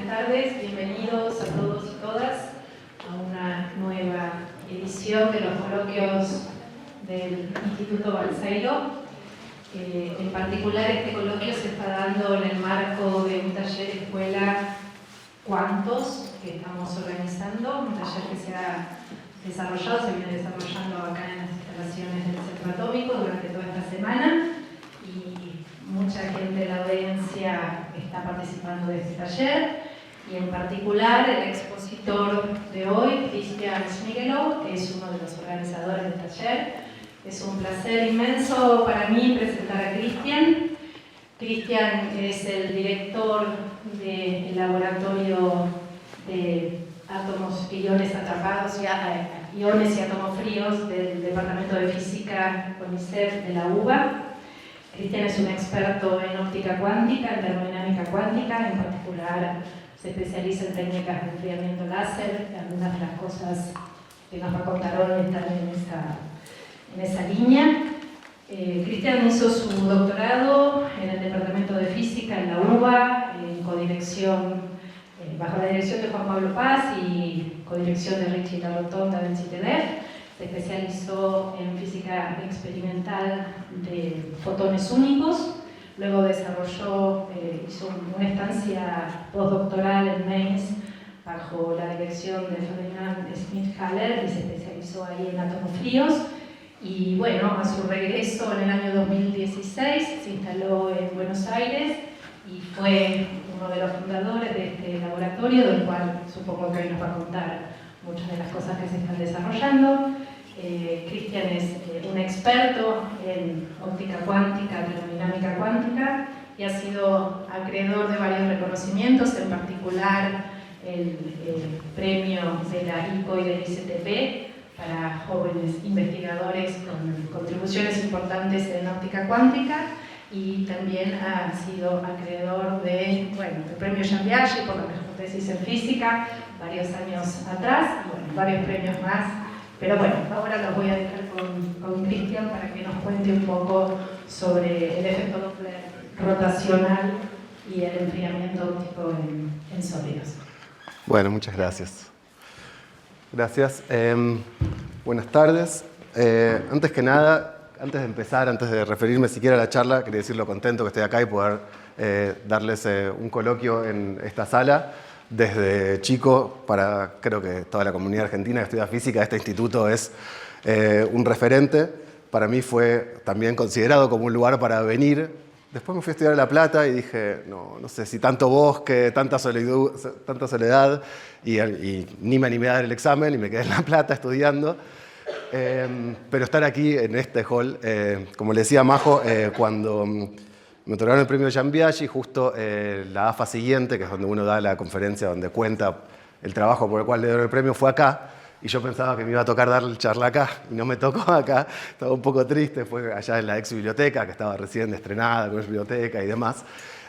tardes, bienvenidos a todos y todas a una nueva edición de los coloquios del Instituto Balseiro. En particular, este coloquio se está dando en el marco de un taller escuela ¿Cuántos?, que estamos organizando, un taller que se ha desarrollado, se viene desarrollando acá en las instalaciones del Centro Atómico durante toda esta semana, y mucha gente de la audiencia está participando de este taller, y en particular el expositor de hoy, Cristian Smigelov, que es uno de los organizadores del taller. Es un placer inmenso para mí presentar a Cristian. Cristian es el director del laboratorio de átomos, iones atrapados, iones y átomos fríos del Departamento de Física CONICET de la UBA. Cristian es un experto en óptica cuántica, en termodinámica cuántica, en particular se especializa en técnicas de enfriamiento láser. Algunas de las cosas que nos va a contar hoy están en esa línea. Cristian hizo su doctorado en el Departamento de Física en la UBA, en codirección, bajo la dirección de Juan Pablo Paz y codirección de Richie Rotonda del CITEDEF. Se especializó en física experimental de fotones únicos. Luego desarrolló, hizo una estancia postdoctoral en Mainz bajo la dirección de Ferdinand Schmidt-Haller y se especializó ahí en átomos fríos. Y bueno, a su regreso en el año 2016 se instaló en Buenos Aires y fue uno de los fundadores de este laboratorio, del cual supongo que hoy nos va a contar muchas de las cosas que se están desarrollando. Cristian es un experto en óptica cuántica, termodinámica cuántica, y ha sido acreedor de varios reconocimientos, en particular el premio de la ICO y del ICTP para jóvenes investigadores con contribuciones importantes en óptica cuántica, y también ha sido acreedor del premio Jean Piaget por la mejor tesis en física varios años atrás, y varios premios más. Pero bueno, ahora los voy a dejar con Cristian para que nos cuente un poco sobre el efecto Doppler rotacional y el enfriamiento óptico en sólidos. Bueno, muchas gracias. Gracias. Buenas tardes. Antes que nada, antes de empezar, antes de referirme siquiera a la charla, quería decir lo contento que estoy acá y poder darles un coloquio en esta sala. Desde chico, para creo que toda la comunidad argentina que estudia física, este instituto es un referente. Para mí fue también considerado como un lugar para venir. Después me fui a estudiar a La Plata y dije, no sé si tanto bosque, tanta soledad, y ni me animé a dar el examen y me quedé en La Plata estudiando. Pero estar aquí en este hall, como le decía Majo, cuando me otorgaron el premio Jean Piaget, justo la AFA siguiente, que es donde uno da la conferencia, donde cuenta el trabajo por el cual le dieron el premio, fue acá. Y yo pensaba que me iba a tocar dar el charla acá, y no me tocó acá. Estaba un poco triste, fue allá en la ex biblioteca, que estaba recién estrenada, con biblioteca y demás.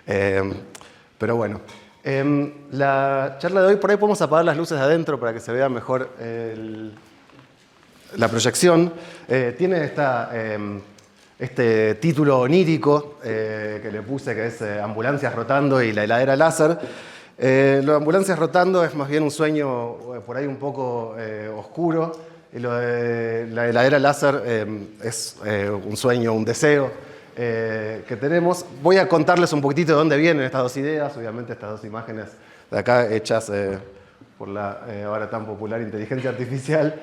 Pero bueno, la charla de hoy, por ahí podemos apagar las luces de adentro para que se vea mejor la proyección. Tiene este título onírico que le puse, que es Ambulancias rotando y la heladera láser. Lo de ambulancias rotando es más bien un sueño por ahí un poco oscuro, y lo de la heladera láser es un sueño, un deseo que tenemos. Voy a contarles un poquitito de dónde vienen estas dos ideas. Obviamente estas dos imágenes de acá hechas por la ahora tan popular inteligencia artificial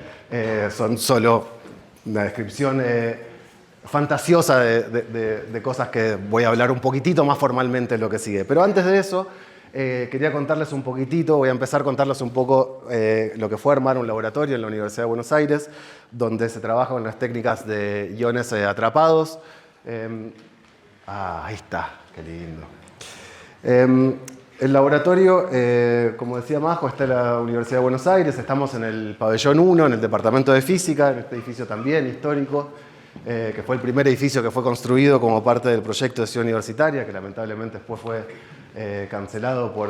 son solo una descripción fantasiosa de cosas que voy a hablar un poquitito más formalmente en lo que sigue. Pero antes de eso, quería contarles un poquitito, voy a empezar a contarles un poco lo que fue armar un laboratorio en la Universidad de Buenos Aires, donde se trabaja con las técnicas de iones atrapados. Ahí está, qué lindo. El laboratorio, como decía Majo, está en la Universidad de Buenos Aires. Estamos en el pabellón 1, en el Departamento de Física, en este edificio también histórico, que fue el primer edificio que fue construido como parte del proyecto de Ciudad Universitaria, que lamentablemente después fue cancelado por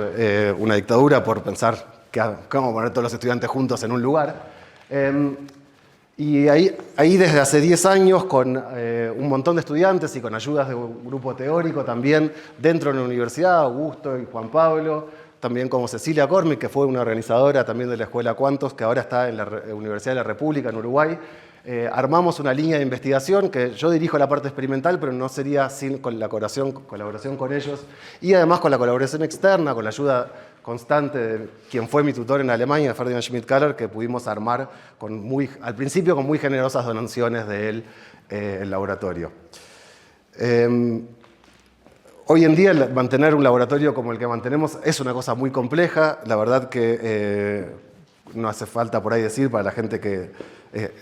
una dictadura por pensar que cómo poner todos los estudiantes juntos en un lugar. Y ahí desde hace 10 años, con un montón de estudiantes y con ayudas de un grupo teórico también dentro de la universidad, Augusto y Juan Pablo, también como Cecilia Cormick, que fue una organizadora también de la Escuela Quantos, que ahora está en la Universidad de la República en Uruguay. Armamos una línea de investigación que yo dirijo la parte experimental, pero no sería sin colaboración con ellos, y además con la colaboración externa, con la ayuda constante de quien fue mi tutor en Alemania, Ferdinand Schmidt-Kahler, que pudimos armar al principio con muy generosas donaciones de él el laboratorio. Hoy en día mantener un laboratorio como el que mantenemos es una cosa muy compleja. La verdad que no hace falta por ahí decir para la gente que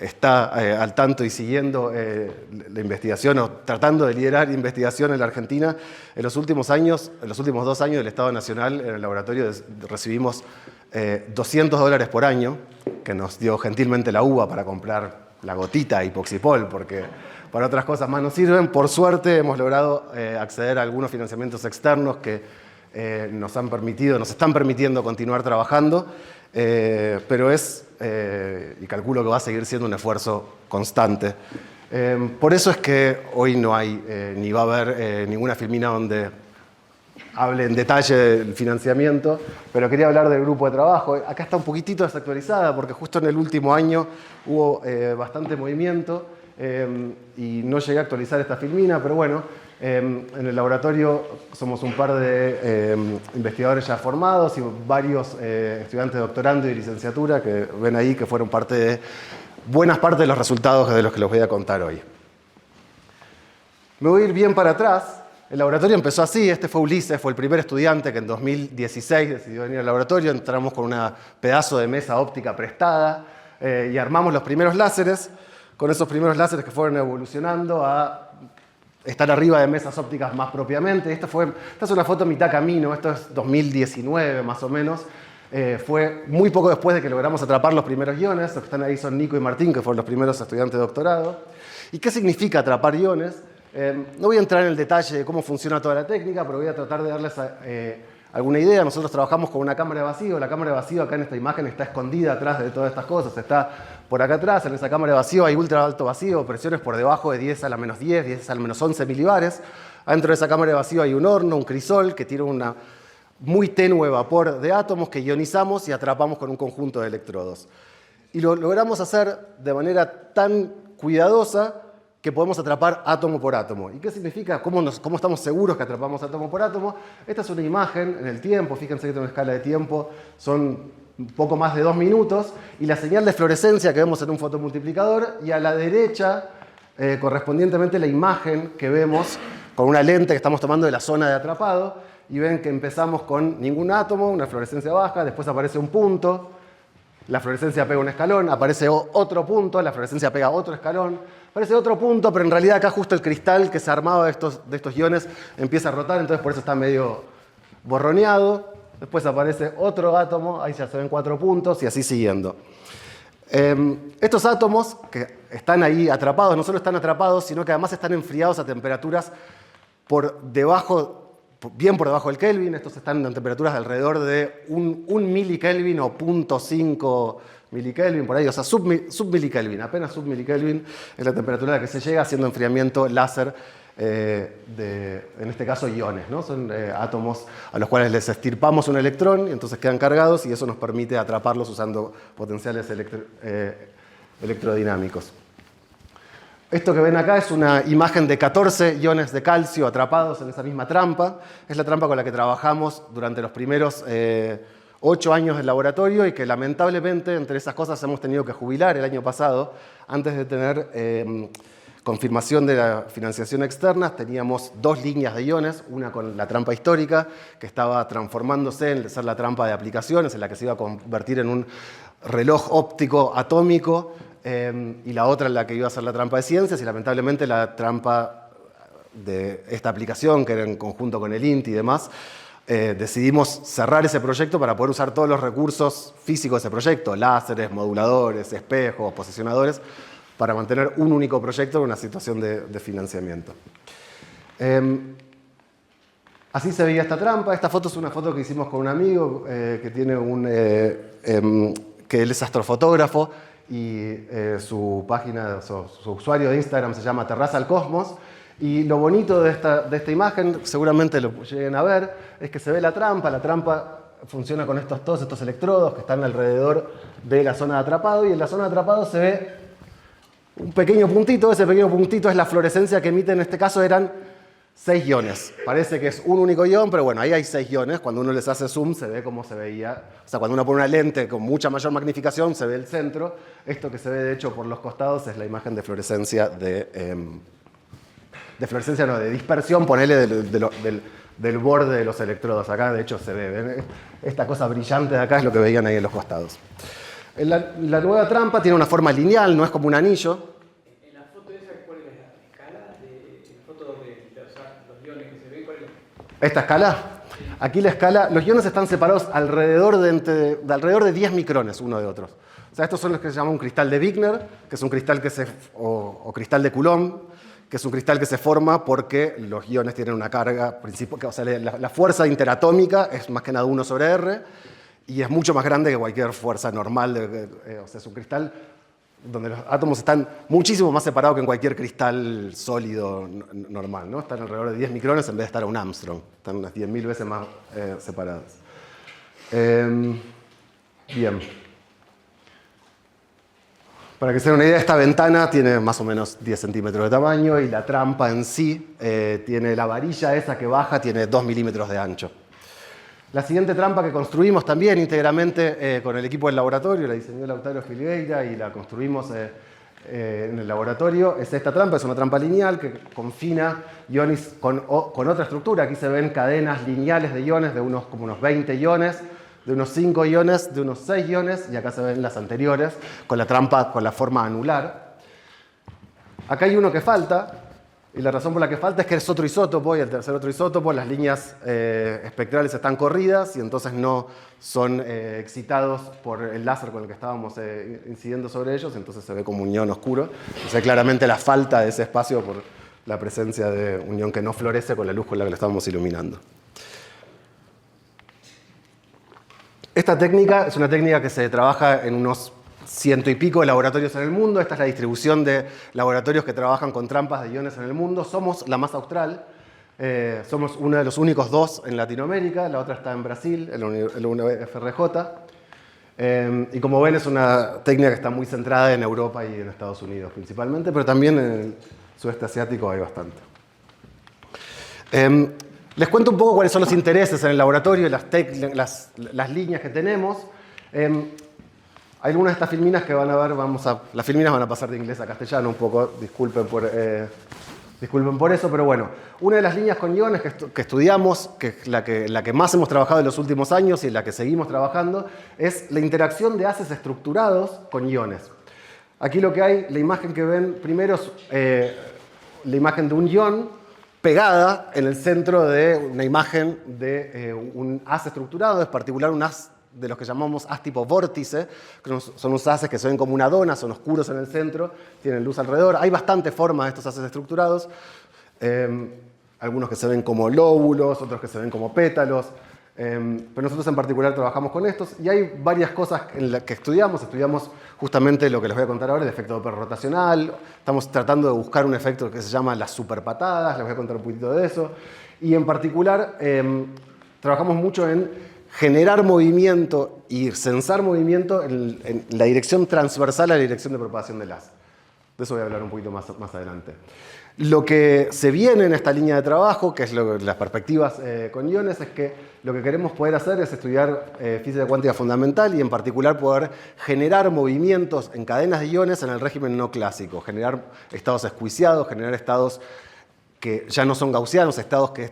está al tanto y siguiendo la investigación o tratando de liderar investigación en la Argentina. En los últimos 2 años del Estado Nacional en el laboratorio recibimos $200 por año, que nos dio gentilmente la UBA para comprar la gotita Hipoxipol, porque para otras cosas más nos sirven. Por suerte hemos logrado acceder a algunos financiamientos externos que nos están permitiendo continuar trabajando, pero y calculo que va a seguir siendo un esfuerzo constante. Por eso es que hoy no hay, ni va a haber ninguna filmina donde hable en detalle del financiamiento, pero quería hablar del grupo de trabajo. Acá está un poquitito desactualizada porque justo en el último año hubo bastante movimiento. Y no llegué a actualizar esta filmina, pero bueno, en el laboratorio somos un par de investigadores ya formados y varios estudiantes de doctorando y licenciatura que ven ahí que fueron buenas partes de los resultados de los que les voy a contar hoy. Me voy a ir bien para atrás. El laboratorio empezó así. Este fue Ulises, fue el primer estudiante que en 2016 decidió venir al laboratorio. Entramos con un pedazo de mesa óptica prestada y armamos los primeros láseres. Con esos primeros láseres que fueron evolucionando a estar arriba de mesas ópticas más propiamente. Esta es una foto mitad camino, esto es 2019 más o menos. Fue muy poco después de que logramos atrapar los primeros iones. Los que están ahí son Nico y Martín, que fueron los primeros estudiantes de doctorado. ¿Y qué significa atrapar iones? No voy a entrar en el detalle de cómo funciona toda la técnica, pero voy a tratar de darles alguna idea. Nosotros trabajamos con una cámara de vacío. La cámara de vacío acá en esta imagen está escondida atrás de todas estas cosas. Está por acá atrás. En esa cámara de vacío hay ultra alto vacío, presiones por debajo de 10 a la menos 10, 10 a la menos 11 milibares. Adentro de esa cámara de vacío hay un horno, un crisol, que tiene una muy tenue vapor de átomos que ionizamos y atrapamos con un conjunto de electrodos. Y lo logramos hacer de manera tan cuidadosa que podemos atrapar átomo por átomo. ¿Y qué significa? ¿Cómo estamos seguros que atrapamos átomo por átomo? Esta es una imagen en el tiempo. Fíjense que tiene una escala de tiempo. Son un poco más de 2 minutos. Y la señal de fluorescencia que vemos en un fotomultiplicador. Y a la derecha, correspondientemente, la imagen que vemos con una lente que estamos tomando de la zona de atrapado. Y ven que empezamos con ningún átomo, una fluorescencia baja. Después aparece un punto. La fluorescencia pega un escalón. Aparece otro punto. La fluorescencia pega otro escalón. Parece otro punto, pero en realidad acá justo el cristal que se armaba de estos iones empieza a rotar, entonces por eso está medio borroneado. Después aparece otro átomo, ahí ya se ven 4 puntos y así siguiendo. Estos átomos que están ahí atrapados, no solo están atrapados, sino que además están enfriados a temperaturas bien por debajo del Kelvin. Estos están en temperaturas de alrededor de un milikelvin o 0.5 milikelvin, por ahí, o sea, submilikelvin, apenas submilikelvin es la temperatura a la que se llega haciendo enfriamiento láser en este caso iones, ¿no? Son átomos a los cuales les extirpamos un electrón y entonces quedan cargados y eso nos permite atraparlos usando potenciales electrodinámicos. Esto que ven acá es una imagen de 14 iones de calcio atrapados en esa misma trampa. Es la trampa con la que trabajamos durante los primeros 8 años del laboratorio y que lamentablemente entre esas cosas hemos tenido que jubilar el año pasado. Antes de tener confirmación de la financiación externa, teníamos 2 líneas de iones, una con la trampa histórica, que estaba transformándose en ser la trampa de aplicaciones, en la que se iba a convertir en un reloj óptico atómico, y la otra en la que iba a ser la trampa de ciencias, y lamentablemente la trampa de esta aplicación, que era en conjunto con el INT y demás, decidimos cerrar ese proyecto para poder usar todos los recursos físicos de ese proyecto, láseres, moduladores, espejos, posicionadores, para mantener un único proyecto en una situación de financiamiento. Así se veía esta trampa. Esta foto es una foto que hicimos con un amigo que tiene que él es astrofotógrafo y su página, su usuario de Instagram se llama Terraza al Cosmos. Y lo bonito de esta imagen, seguramente lo lleguen a ver, es que se ve la trampa funciona con todos estos electrodos que están alrededor de la zona de atrapado, y en la zona de atrapado se ve un pequeño puntito. Ese pequeño puntito es la fluorescencia que emite, en este caso eran 6 iones. Parece que es un único ion, pero bueno, ahí hay 6 iones. Cuando uno les hace zoom se ve como se veía. O sea, cuando uno pone una lente con mucha mayor magnificación se ve el centro. Esto que se ve de hecho por los costados es la imagen de fluorescencia de dispersión, ponele del borde de los electrodos. Acá de hecho se ve, ¿ven? Esta cosa brillante de acá es lo que veían ahí en los costados. La nueva trampa tiene una forma lineal, no es como un anillo. En la foto esa, ¿cuál es la escala de la foto de los iones que se ven? ¿Cuál es? ¿Esta escala? Aquí la escala, los iones están separados alrededor de 10 micrones uno de otros. O sea, estos son los que se llama un cristal de Wigner, que es un cristal o cristal de Coulomb, que es un cristal que se forma porque los iones tienen una carga, o sea, la fuerza interatómica es más que nada 1 sobre R, y es mucho más grande que cualquier fuerza normal. O sea, es un cristal donde los átomos están muchísimo más separados que en cualquier cristal sólido normal, ¿no? Están alrededor de 10 micrones en vez de estar a un Armstrong. Están unas 10.000 veces más separadas. Bien. Para que se den una idea, esta ventana tiene más o menos 10 centímetros de tamaño, y la trampa en sí tiene la varilla esa que baja, tiene 2 milímetros de ancho. La siguiente trampa que construimos también íntegramente con el equipo del laboratorio, la diseñó Lautaro Filgueira y la construimos en el laboratorio, es esta trampa. Es una trampa lineal que confina iones con otra estructura. Aquí se ven cadenas lineales de iones de como unos 20 iones, de unos 5 iones, de unos 6 iones, y acá se ven las anteriores con la trampa con la forma anular. Acá hay uno que falta, y la razón por la que falta es que es otro isótopo, y el tercer otro isótopo, las líneas espectrales están corridas y entonces no son excitados por el láser con el que estábamos incidiendo sobre ellos, entonces se ve como un ion oscuro. O sea, claramente la falta de ese espacio por la presencia de un ion que no florece con la luz con la que lo estábamos iluminando. Esta técnica es una técnica que se trabaja en unos 100 y pico de laboratorios en el mundo. Esta es la distribución de laboratorios que trabajan con trampas de iones en el mundo. Somos la más austral. Somos uno de los únicos 2 en Latinoamérica. La otra está en Brasil, en la UFRJ. Y como ven, es una técnica que está muy centrada en Europa y en Estados Unidos principalmente, pero también en el sudeste asiático hay bastante. Les cuento un poco cuáles son los intereses en el laboratorio, las líneas que tenemos. Algunas de estas filminas que van a ver, las filminas van a pasar de inglés a castellano un poco, disculpen por eso, pero bueno. Una de las líneas con iones que estudiamos, que es la que más hemos trabajado en los últimos años y en la que seguimos trabajando, es la interacción de haces estructurados con iones. Aquí lo que hay, la imagen que ven primero es la imagen de un ion pegada en el centro de una imagen de un haz estructurado, en particular un haz de los que llamamos haz tipo vórtice, que son unos haces que se ven como una dona, son oscuros en el centro, tienen luz alrededor. Hay bastante forma de estos haces estructurados, algunos que se ven como lóbulos, otros que se ven como pétalos, pero nosotros en particular trabajamos con estos, y hay varias cosas en las que estudiamos justamente lo que les voy a contar ahora, el efecto Doppler rotacional. Estamos tratando de buscar un efecto que se llama las superpatadas, les voy a contar un poquito de eso, y en particular trabajamos mucho en generar movimiento y censar movimiento en la dirección transversal a la dirección de propagación del haz. De eso voy a hablar un poquito más adelante. Lo que se viene en esta línea de trabajo, que es las perspectivas con iones, es que lo que queremos poder hacer es estudiar física cuántica fundamental y en particular poder generar movimientos en cadenas de iones en el régimen no clásico, generar estados esquiciados, generar estados que ya no son gaussianos, estados que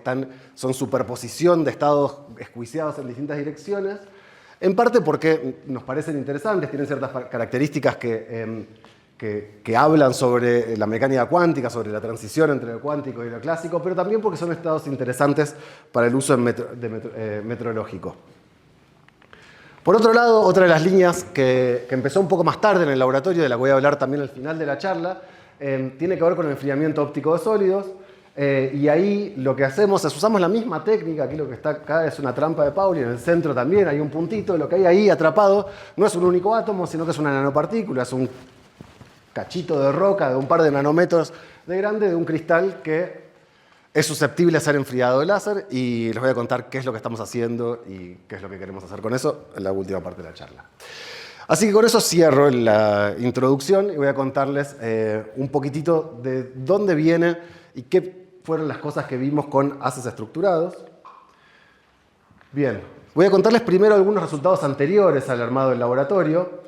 son superposición de estados esquiciados en distintas direcciones, en parte porque nos parecen interesantes, tienen ciertas características que hablan sobre la mecánica cuántica, sobre la transición entre lo cuántico y lo clásico, pero también porque son estados interesantes para el uso metrológico. Por otro lado, otra de las líneas que empezó un poco más tarde en el laboratorio, de la que voy a hablar también al final de la charla, tiene que ver con el enfriamiento óptico de sólidos. Y ahí lo que hacemos es usamos la misma técnica. Aquí lo que está acá es una trampa de Pauli, en el centro también hay un puntito. Lo que hay ahí atrapado no es un único átomo, sino que es una nanopartícula, es un cachito de roca de un par de nanómetros de grande de un cristal que es susceptible a ser enfriado de láser y les voy a contar qué es lo que estamos haciendo y qué es lo que queremos hacer con eso en la última parte de la charla. Así que con eso cierro la introducción y voy a contarles un poquitito de dónde viene y qué fueron las cosas que vimos con haces estructurados. Bien, voy a contarles primero algunos resultados anteriores al armado del laboratorio.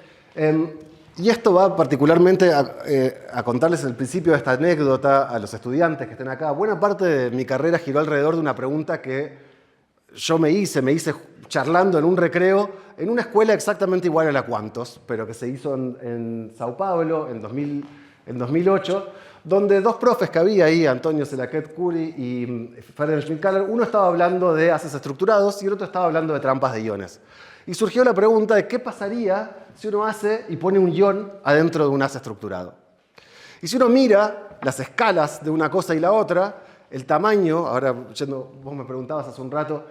Y esto va particularmente a contarles el principio de esta anécdota a los estudiantes que estén acá. Buena parte de mi carrera giró alrededor de una pregunta que yo me hice charlando en un recreo en una escuela exactamente igual a la Cuantos, pero que se hizo en Sao Paulo en 2008, donde dos profes que había ahí, Antonio Selaquet Curi y Ferenc Schmidt-Kahler, uno estaba hablando de haces estructurados y el otro estaba hablando de trampas de iones. Y surgió la pregunta de qué pasaría si uno hace y pone un ion adentro de un haz estructurado. Y si uno mira las escalas de una cosa y la otra, el tamaño, ahora vos me preguntabas hace un rato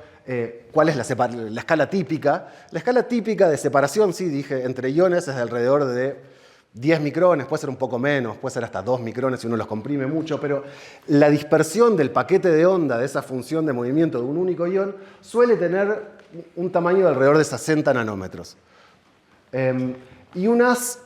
cuál es la escala típica. La escala típica de separación, sí, dije, entre iones es de alrededor de 10 micrones, puede ser un poco menos, puede ser hasta 2 micrones si uno los comprime mucho, pero la dispersión del paquete de onda de esa función de movimiento de un único ion suele tener un tamaño de alrededor de 60 nanómetros. Y un haz,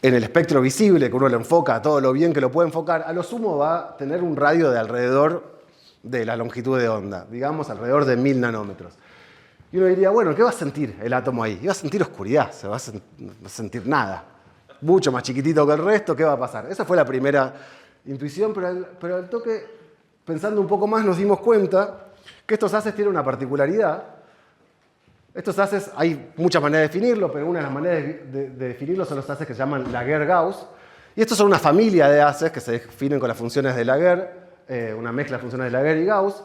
en el espectro visible, que uno lo enfoca a todo lo bien que lo puede enfocar, a lo sumo va a tener un radio de alrededor de la longitud de onda, digamos alrededor de 1000 nanómetros. Y uno diría, bueno, ¿qué va a sentir el átomo ahí? Y va a sentir oscuridad, no va a sentir nada. Mucho más chiquitito que el resto, ¿qué va a pasar? Esa fue la primera intuición, pero al toque, pensando un poco más, nos dimos cuenta que estos haces tienen una particularidad. Estos haces, hay muchas maneras de definirlo, pero una de las maneras de definirlo son los haces que se llaman Laguerre-Gauss. Y estos son una familia de haces que se definen con las funciones de Laguerre, una mezcla de funciones de Laguerre y Gauss,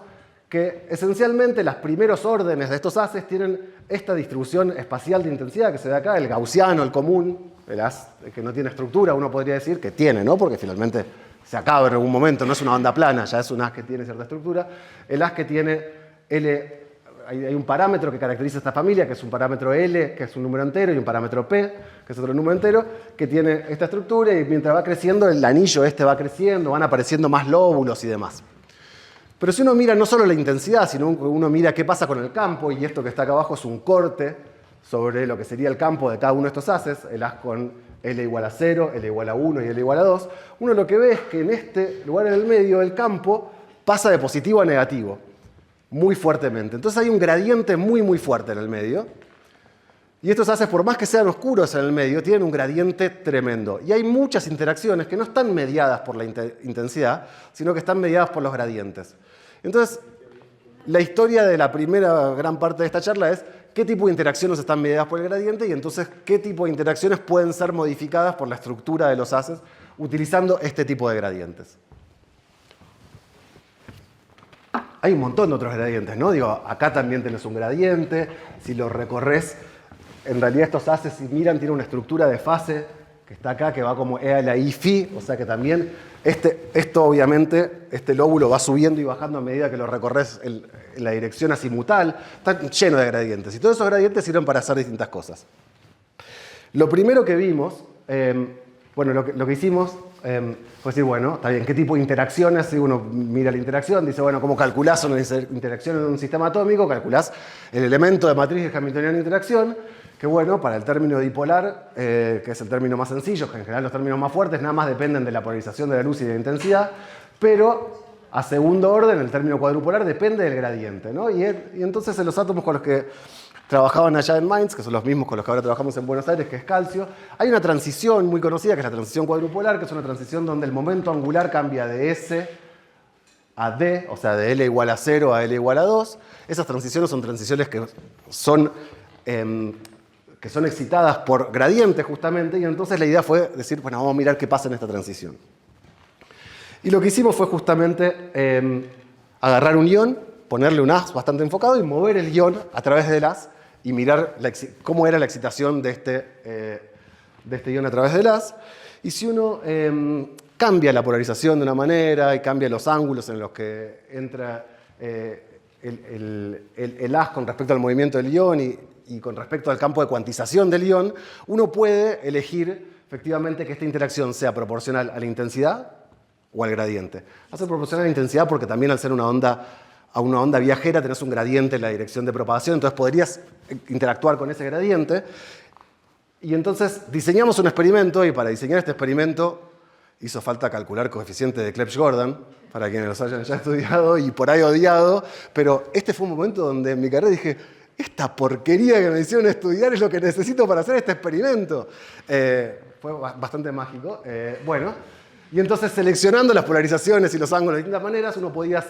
que esencialmente los primeros órdenes de estos haces tienen esta distribución espacial de intensidad que se ve acá, el gaussiano, el común, el haz que no tiene estructura, uno podría decir que tiene, ¿no? Porque finalmente se acaba en algún momento, no es una onda plana, ya es un haz que tiene cierta estructura. El haz que tiene L, hay un parámetro que caracteriza esta familia, que es un parámetro L, que es un número entero, y un parámetro P, que es otro número entero, que tiene esta estructura, y mientras va creciendo, el anillo este va creciendo, van apareciendo más lóbulos y demás. Pero si uno mira no solo la intensidad, sino uno mira qué pasa con el campo, y esto que está acá abajo es un corte sobre lo que sería el campo de cada uno de estos haces, el haz con L igual a 0, L igual a 1 y L igual a 2, uno lo que ve es que en este lugar en el medio el campo pasa de positivo a negativo, muy fuertemente. Entonces hay un gradiente muy fuerte en el medio, y estos haces, por más que sean oscuros en el medio, tienen un gradiente tremendo. Y hay muchas interacciones que no están mediadas por la intensidad, sino que están mediadas por los gradientes. Entonces, la historia de la primera gran parte de esta charla es qué tipo de interacciones están mediadas por el gradiente y entonces qué tipo de interacciones pueden ser modificadas por la estructura de los haces utilizando este tipo de gradientes. Hay un montón de otros gradientes, ¿no? Digo, acá también tenés un gradiente, si lo recorres, en realidad estos haces, si miran, tienen una estructura de fase que está acá, que va como E a la I phi, o sea que también esto obviamente, este lóbulo va subiendo y bajando a medida que lo recorres en la dirección azimutal, está lleno de gradientes, y todos esos gradientes sirven para hacer distintas cosas. Lo primero que vimos, lo que hicimos fue decir, bueno, está bien, ¿qué tipo de interacciones? Si uno mira la interacción, dice, bueno, ¿cómo calculás una interacción en un sistema atómico? Calculás el elemento de matriz hamiltoniana de interacción, que bueno, para el término dipolar, que es el término más sencillo, que en general los términos más fuertes nada más dependen de la polarización de la luz y de la intensidad, pero a segundo orden, el término cuadrupolar depende del gradiente, ¿no? Y entonces en los átomos con los que trabajaban allá en Mainz, que son los mismos con los que ahora trabajamos en Buenos Aires, que es calcio, hay una transición muy conocida, que es la transición cuadrupolar, que es una transición donde el momento angular cambia de S a D, o sea, de L igual a 0 a L igual a 2. Esas transiciones son transiciones que son excitadas por gradientes justamente, y entonces la idea fue decir, bueno, vamos a mirar qué pasa en esta transición. Y lo que hicimos fue justamente agarrar un ion, ponerle un haz bastante enfocado y mover el ion a través del haz y mirar cómo era la excitación de este ion a través del haz. Y si uno cambia la polarización de una manera y cambia los ángulos en los que entra el haz con respecto al movimiento del ion y con respecto al campo de cuantización del ion, uno puede elegir efectivamente que esta interacción sea proporcional a la intensidad o al gradiente. Va a ser proporcional a la intensidad porque también al ser a una onda viajera tenés un gradiente en la dirección de propagación, entonces podrías interactuar con ese gradiente. Y entonces diseñamos un experimento, y para diseñar este experimento hizo falta calcular coeficiente de Clebsch-Gordon, para quienes los hayan ya estudiado y por ahí odiado, pero este fue un momento donde en mi carrera dije, esta porquería que me hicieron estudiar es lo que necesito para hacer este experimento. Fue bastante mágico. Bueno, y entonces seleccionando las polarizaciones y los ángulos de distintas maneras, uno podía...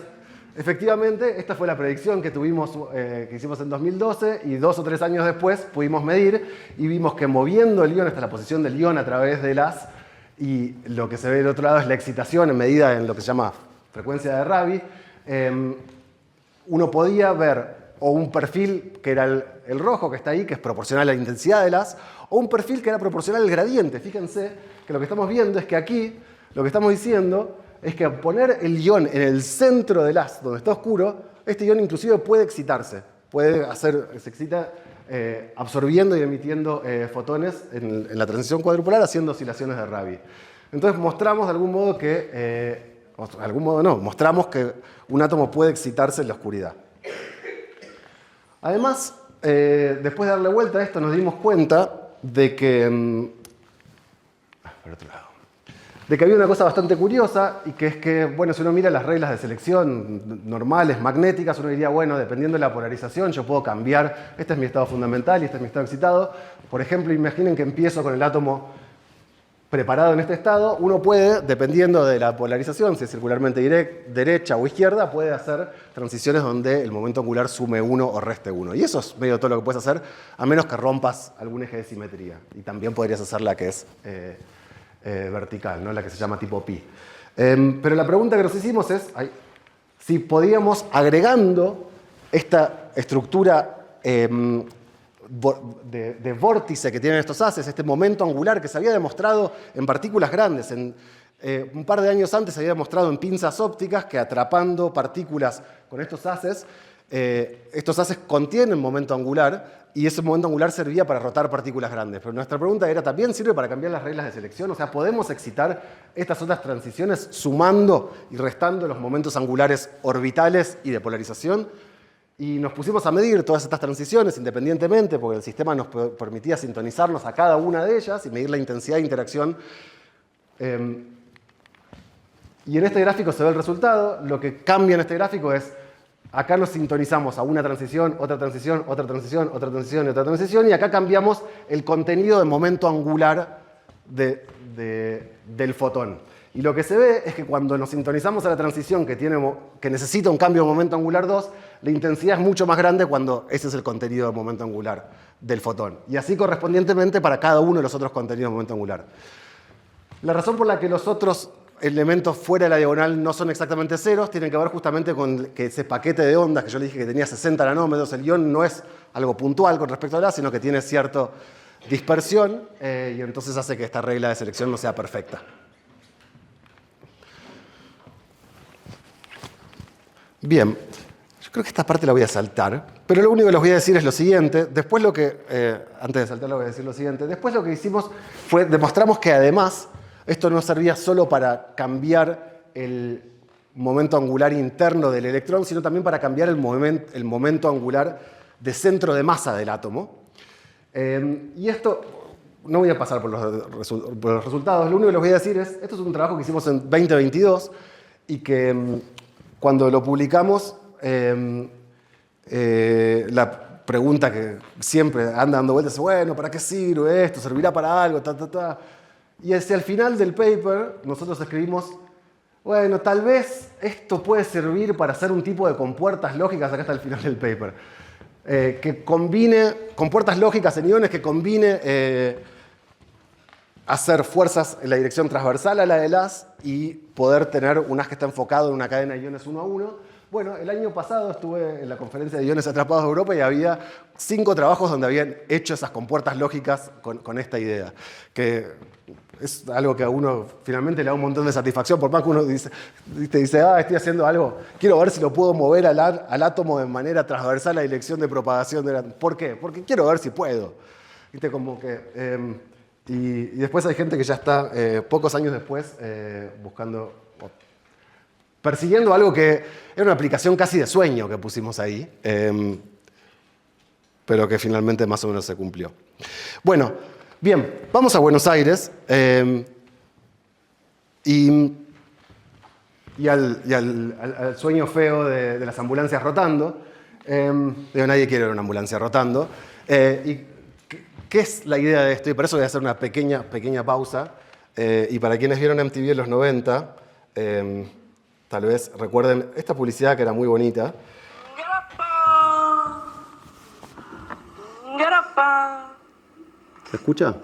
Efectivamente, esta fue la predicción que hicimos en 2012, y 2 o 3 años después pudimos medir y vimos que moviendo el ion, esta es la posición del ion a través de las, y lo que se ve del otro lado es la excitación en medida en lo que se llama frecuencia de Rabi, uno podía ver o un perfil que era el rojo que está ahí, que es proporcional a la intensidad del haz, o un perfil que era proporcional al gradiente. Fíjense que lo que estamos viendo es que aquí lo que estamos diciendo es que al poner el ion en el centro del haz, donde está oscuro, este ion inclusive puede excitarse, se excita absorbiendo y emitiendo fotones en la transición cuadrupolar haciendo oscilaciones de Rabi. Entonces mostramos de algún modo mostramos que un átomo puede excitarse en la oscuridad. Además, después de darle vuelta a esto, nos dimos cuenta de que... por otro lado. De que había una cosa bastante curiosa, y que es que, bueno, si uno mira las reglas de selección normales, magnéticas, uno diría, bueno, dependiendo de la polarización, yo puedo cambiar, este es mi estado fundamental y este es mi estado excitado. Por ejemplo, imaginen que empiezo con el átomo preparado en este estado, uno puede, dependiendo de la polarización, si es circularmente derecha o izquierda, puede hacer transiciones donde el momento angular sume 1 o reste 1. Y eso es medio todo lo que puedes hacer, a menos que rompas algún eje de simetría. Y también podrías hacer la que es vertical, ¿no? La que se llama tipo pi. Pero la pregunta que nos hicimos es si podíamos, agregando esta estructura de vórtice que tienen estos haces, este momento angular que se había demostrado en partículas grandes. Un par de años antes se había demostrado en pinzas ópticas que atrapando partículas con estos haces contienen momento angular, y ese momento angular servía para rotar partículas grandes. Pero nuestra pregunta era, ¿también sirve para cambiar las reglas de selección? O sea, ¿podemos excitar estas otras transiciones sumando y restando los momentos angulares orbitales y de polarización? Y nos pusimos a medir todas estas transiciones independientemente, porque el sistema nos permitía sintonizarnos a cada una de ellas y medir la intensidad de interacción. Y en este gráfico se ve el resultado. Lo que cambia en este gráfico es, acá nos sintonizamos a una transición, otra transición, otra transición, otra transición y otra transición, y acá cambiamos el contenido de momento angular del fotón. Y lo que se ve es que cuando nos sintonizamos a la transición que necesita un cambio de momento angular 2, la intensidad es mucho más grande cuando ese es el contenido de momento angular del fotón. Y así correspondientemente para cada uno de los otros contenidos de momento angular. La razón por la que los otros elementos fuera de la diagonal no son exactamente ceros tiene que ver justamente con que ese paquete de ondas que yo le dije que tenía 60 nanómetros, el ion no es algo puntual con respecto a la, sino que tiene cierta dispersión, y entonces hace que esta regla de selección no sea perfecta. Bien, yo creo que esta parte la voy a saltar, pero lo único que les voy a decir es lo siguiente. Después antes de saltarlo voy a decir lo siguiente. Después lo que hicimos fue, demostramos que además esto no servía solo para cambiar el momento angular interno del electrón, sino también para cambiar el momento angular de centro de masa del átomo. Y esto, no voy a pasar por los resultados, lo único que les voy a decir es, esto es un trabajo que hicimos en 2022 y que cuando lo publicamos, la pregunta que siempre anda dando vueltas es, bueno, ¿para qué sirve esto? ¿Servirá para algo? Y hacia el final del paper nosotros escribimos, bueno, tal vez esto puede servir para hacer un tipo de compuertas lógicas, acá está el final del paper, que combine compuertas lógicas en iones, que combine hacer fuerzas en la dirección transversal a la del haz y poder tener un haz que está enfocado en una cadena de iones 1 a 1. Bueno, el año pasado estuve en la conferencia de iones atrapados de Europa y había 5 trabajos donde habían hecho esas compuertas lógicas con esta idea, que es algo que a uno finalmente le da un montón de satisfacción, por más que uno dice, estoy haciendo algo, quiero ver si lo puedo mover al átomo de manera transversal a la dirección de propagación del átomo. ¿Por qué? Porque quiero ver si puedo. ¿Viste? Como que, y después hay gente que ya está, pocos años después, buscando persiguiendo algo que era una aplicación casi de sueño que pusimos ahí, pero que finalmente más o menos se cumplió. Bueno, bien, vamos a Buenos Aires y al sueño feo de las ambulancias rotando. Nadie quiere ver una ambulancia rotando. ¿Y qué es la idea de esto? Y por eso voy a hacer una pequeña pausa. Y para quienes vieron MTV en los 90, tal vez recuerden esta publicidad que era muy bonita. ¿Se escucha?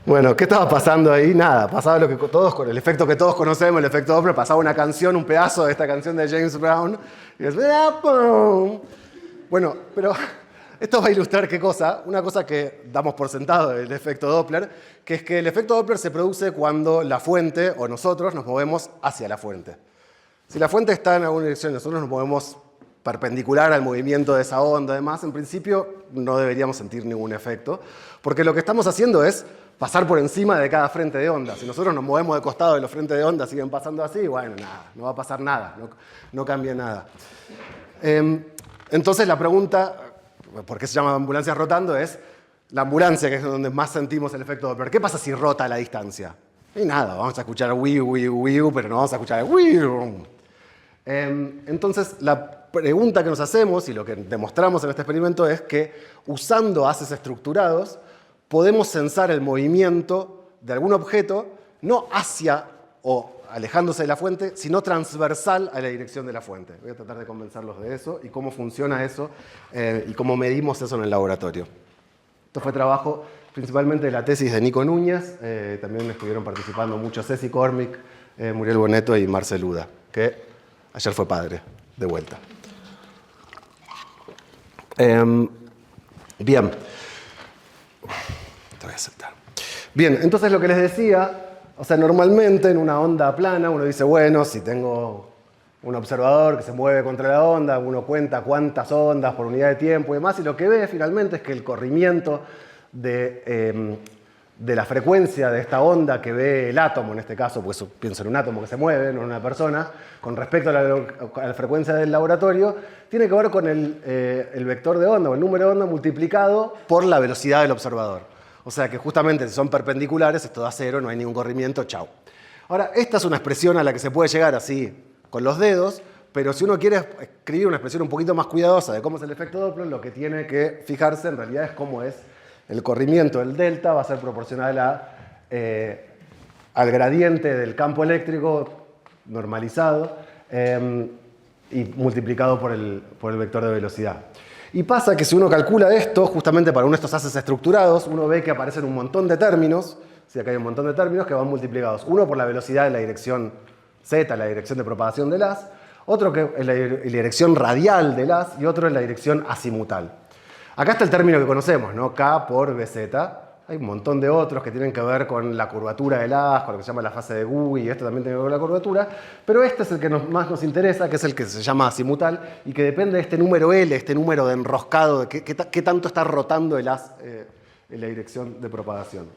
Bueno, ¿qué estaba pasando ahí? Nada, pasaba lo que todos, con el efecto que todos conocemos, el efecto Doppler, pasaba una canción, un pedazo de esta canción de James Brown. Y es... Bueno, pero esto va a ilustrar qué cosa, una cosa que damos por sentado del efecto Doppler, que es que el efecto Doppler se produce cuando la fuente o nosotros nos movemos hacia la fuente. Si la fuente está en alguna dirección y nosotros nos movemos perpendicular al movimiento de esa onda, además, en principio no deberíamos sentir ningún efecto, porque lo que estamos haciendo es pasar por encima de cada frente de onda. Si nosotros nos movemos de costado y los frentes de onda siguen pasando así, bueno, nada, no va a pasar nada, no cambia nada. Entonces la pregunta, ¿por qué se llama ambulancia rotando? Es la ambulancia, que es donde más sentimos el efecto Doppler. ¿Qué pasa si rota a la distancia? Y nada, vamos a escuchar wiu, wiu, wiu, pero no vamos a escuchar wiu. Entonces la pregunta que nos hacemos y lo que demostramos en este experimento es que usando haces estructurados podemos censar el movimiento de algún objeto no hacia o alejándose de la fuente, sino transversal a la dirección de la fuente. Voy a tratar de convencerlos de eso y cómo funciona eso y cómo medimos eso en el laboratorio. Esto fue trabajo principalmente de la tesis de Nico Núñez, también estuvieron participando mucho Ceci Cormick, Muriel Boneto y Marcel Uda, que ayer fue padre, de vuelta. Bien. Te voy a aceptar. Bien, entonces lo que les decía, o sea, normalmente en una onda plana uno dice, bueno, si tengo un observador que se mueve contra la onda, uno cuenta cuántas ondas por unidad de tiempo y demás, y lo que ve finalmente es que el corrimiento de la frecuencia de esta onda que ve el átomo, en este caso, pues pienso en un átomo que se mueve, no en una persona, con respecto a la frecuencia del laboratorio, tiene que ver con el vector de onda o el número de onda multiplicado por la velocidad del observador. O sea que justamente si son perpendiculares, esto da cero, no hay ningún corrimiento, chau. Ahora, esta es una expresión a la que se puede llegar así con los dedos, pero si uno quiere escribir una expresión un poquito más cuidadosa de cómo es el efecto Doppler, lo que tiene que fijarse en realidad es cómo es el corrimiento del delta, va a ser proporcional al gradiente del campo eléctrico normalizado y multiplicado por el vector de velocidad. Y pasa que si uno calcula esto, justamente para uno de estos haces estructurados, uno ve que aparecen un montón de términos, ¿sí? Acá hay un montón de términos que van multiplicados. Uno por la velocidad de la dirección z, la dirección de propagación del haz, otro que es la dirección radial del haz y otro es la dirección azimutal. Acá está el término que conocemos, ¿no? K por Bz. Hay un montón de otros que tienen que ver con la curvatura del haz, con lo que se llama la fase de Gui, y esto también tiene que ver con la curvatura, pero este es el que más nos interesa, que es el que se llama azimutal, y que depende de este número L, este número de enroscado, de qué tanto está rotando el haz en la dirección de propagación.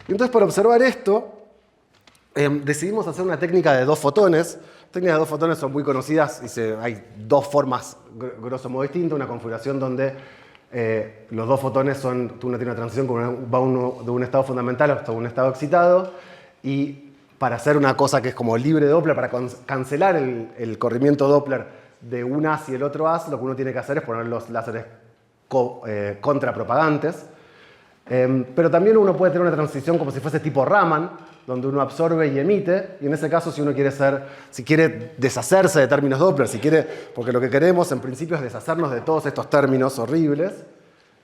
Y entonces, para observar esto, decidimos hacer una técnica de 2 fotones. Las técnicas de 2 fotones son muy conocidas, y hay 2 formas, grosso modo, distintas, una configuración donde los 2 fotones uno tiene una transición que va uno de un estado fundamental hasta un estado excitado, y para hacer una cosa que es como libre de Doppler, para cancelar el corrimiento Doppler de un haz y el otro haz, lo que uno tiene que hacer es poner los láseres contrapropagantes. Pero también uno puede tener una transición como si fuese tipo Raman, donde uno absorbe y emite, y en ese caso si quiere deshacerse de términos Doppler, porque lo que queremos en principio es deshacernos de todos estos términos horribles